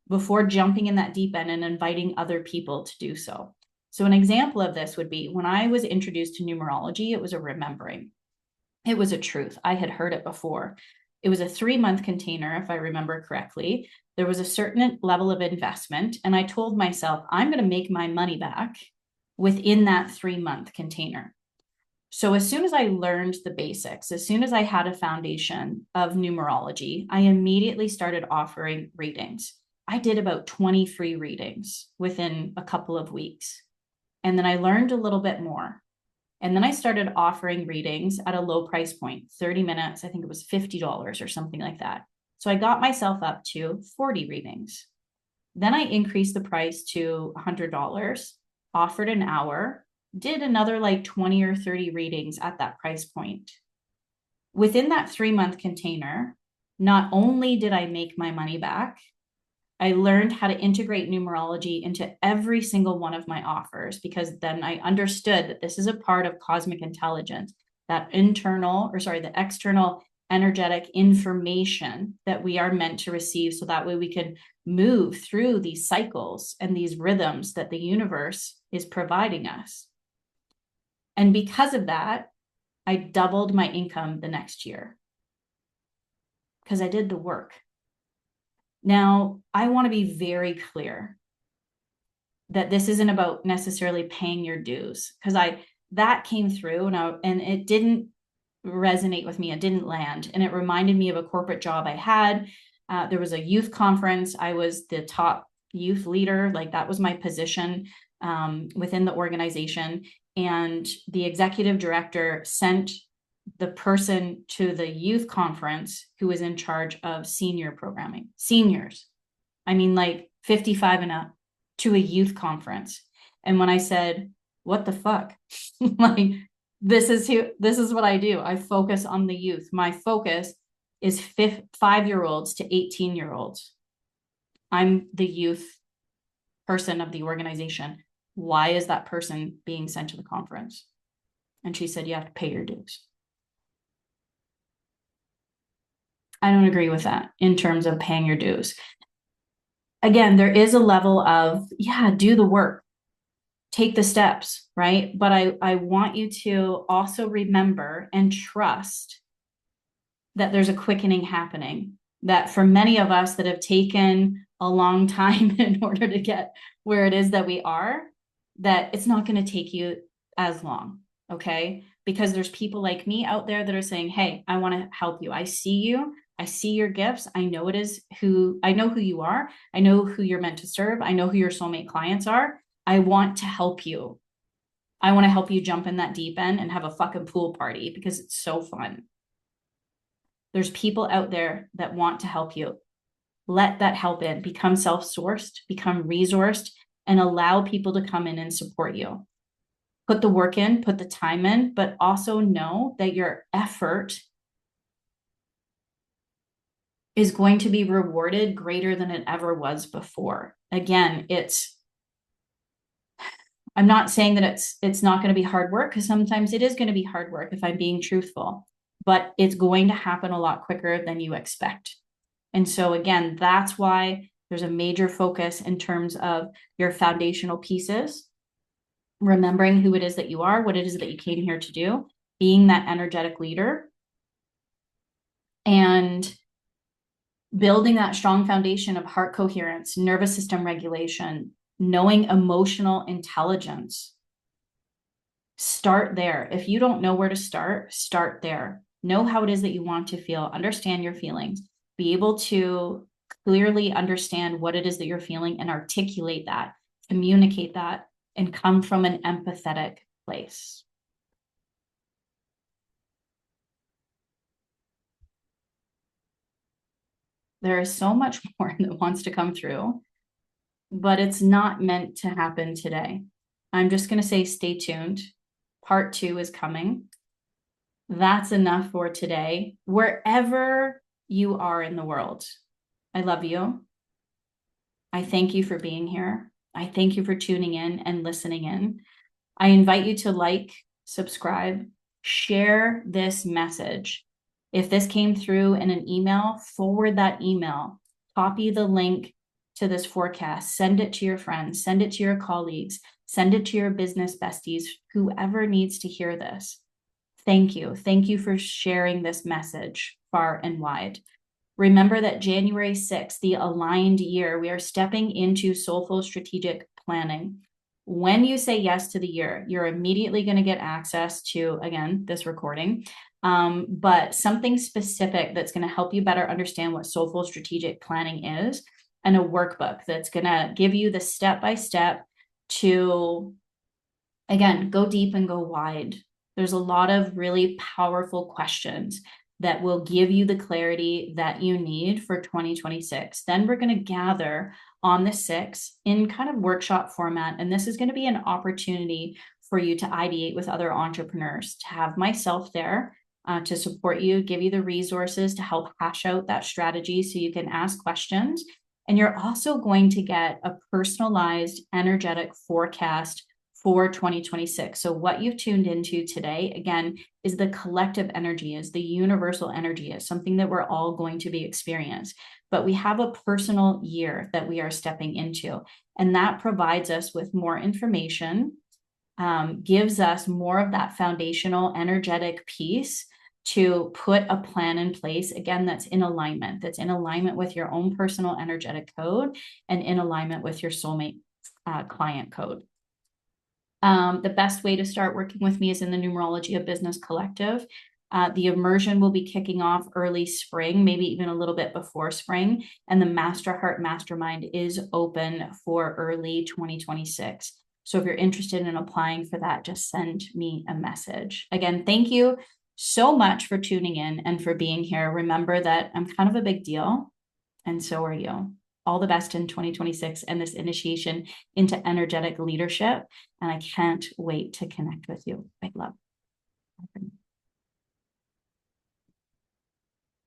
before jumping in that deep end and inviting other people to do so. So an example of this would be when I was introduced to numerology, it was a remembering. It was a truth. I had heard it before. It was a 3-month container, if I remember correctly. There was a certain level of investment, and I told myself, I'm going to make my money back within that 3-month container. So as soon as I learned the basics, as soon as I had a foundation of numerology, I immediately started offering readings. I did about 20 free readings within a couple of weeks. And then I learned a little bit more. And then I started offering readings at a low price point, 30 minutes. I think it was $50 or something like that. So I got myself up to 40 readings. Then I increased the price to $100, offered an hour, did another like 20 or 30 readings at that price point. Within that 3-month container, not only did I make my money back, I learned how to integrate numerology into every single one of my offers, because then I understood that this is a part of cosmic intelligence, that the external energetic information that we are meant to receive, so that way we can move through these cycles and these rhythms that the universe is providing us. And because of that, I doubled my income the next year because I did the work. Now, I want to be very clear that this isn't about necessarily paying your dues, because that came through and it didn't resonate with me. It didn't land. And it reminded me of a corporate job I had. There was a youth conference. I was the top youth leader. Like, that was my position within the organization. And the executive director sent the person to the youth conference who was in charge of senior programming, seniors. I mean, like 55 and up, to a youth conference. And when I said, what the fuck? Like, this is what I do. I focus on the youth. My focus is 5-year-olds to 18-year-olds. I'm the youth person of the organization. Why is that person being sent to the conference? And she said, you have to pay your dues. I don't agree with that in terms of paying your dues. Again, there is a level of, yeah, do the work, take the steps, right? But I want you to also remember and trust that there's a quickening happening, that for many of us that have taken a long time in order to get where it is that we are, that it's not going to take you as long, okay? Because there's people like me out there that are saying, hey, I want to help you. I see you. I see your gifts. I know who you are. I know who you're meant to serve. I know who your soulmate clients are. I want to help you. I want to help you jump in that deep end and have a fucking pool party because it's so fun. There's people out there that want to help you. Let that help in. Become self-sourced, become resourced, and allow people to come in and support you. Put the work in, put the time in, but also know that your effort is going to be rewarded greater than it ever was before. Again, I'm not saying that it's not going to be hard work, because sometimes it is going to be hard work if I'm being truthful, but it's going to happen a lot quicker than you expect. And so again, that's why there's a major focus in terms of your foundational pieces, remembering who it is that you are, what it is that you came here to do, being that energetic leader, and building that strong foundation of heart coherence, nervous system regulation, knowing emotional intelligence. Start there. If you don't know where to start there. Know how it is that you want to feel, understand your feelings, be able to clearly understand what it is that you're feeling and articulate that, communicate that, and come from an empathetic place. There is so much more that wants to come through, but it's not meant to happen today. I'm just going to say, stay tuned. Part 2 is coming. That's enough for today. Wherever you are in the world, I love you. I thank you for being here. I thank you for tuning in and listening in. I invite you to like, subscribe, share this message. If this came through in an email, forward that email, copy the link to this forecast, send it to your friends, send it to your colleagues, send it to your business besties, whoever needs to hear this. Thank you. Thank you for sharing this message far and wide. Remember that January 6th, the aligned year, we are stepping into soulful strategic planning. When you say yes to the year, you're immediately going to get access to, again, this recording, but something specific that's going to help you better understand what soulful strategic planning is, and a workbook that's going to give you the step-by-step to, again, go deep and go wide. There's a lot of really powerful questions that will give you the clarity that you need for 2026. Then we're going to gather on the 6th in kind of workshop format. And this is going to be an opportunity for you to ideate with other entrepreneurs, to have myself there to support you, give you the resources to help hash out that strategy so you can ask questions. And you're also going to get a personalized energetic forecast for 2026. So what you've tuned into today, again, is the collective energy, is the universal energy, is something that we're all going to be experiencing. But we have a personal year that we are stepping into, and that provides us with more information gives us more of that foundational energetic piece to put a plan in place, again, that's in alignment with your own personal energetic code and in alignment with your soulmate client code. The best way to start working with me is in the Numerology of Business Collective. The immersion will be kicking off early spring, maybe even a little bit before spring. And the Master Heart Mastermind is open for early 2026. So if you're interested in applying for that, just send me a message. Again, thank you so much for tuning in and for being here. Remember that I'm kind of a big deal, and so are you. All the best in 2026 and this initiation into energetic leadership. And I can't wait to connect with you. Big love.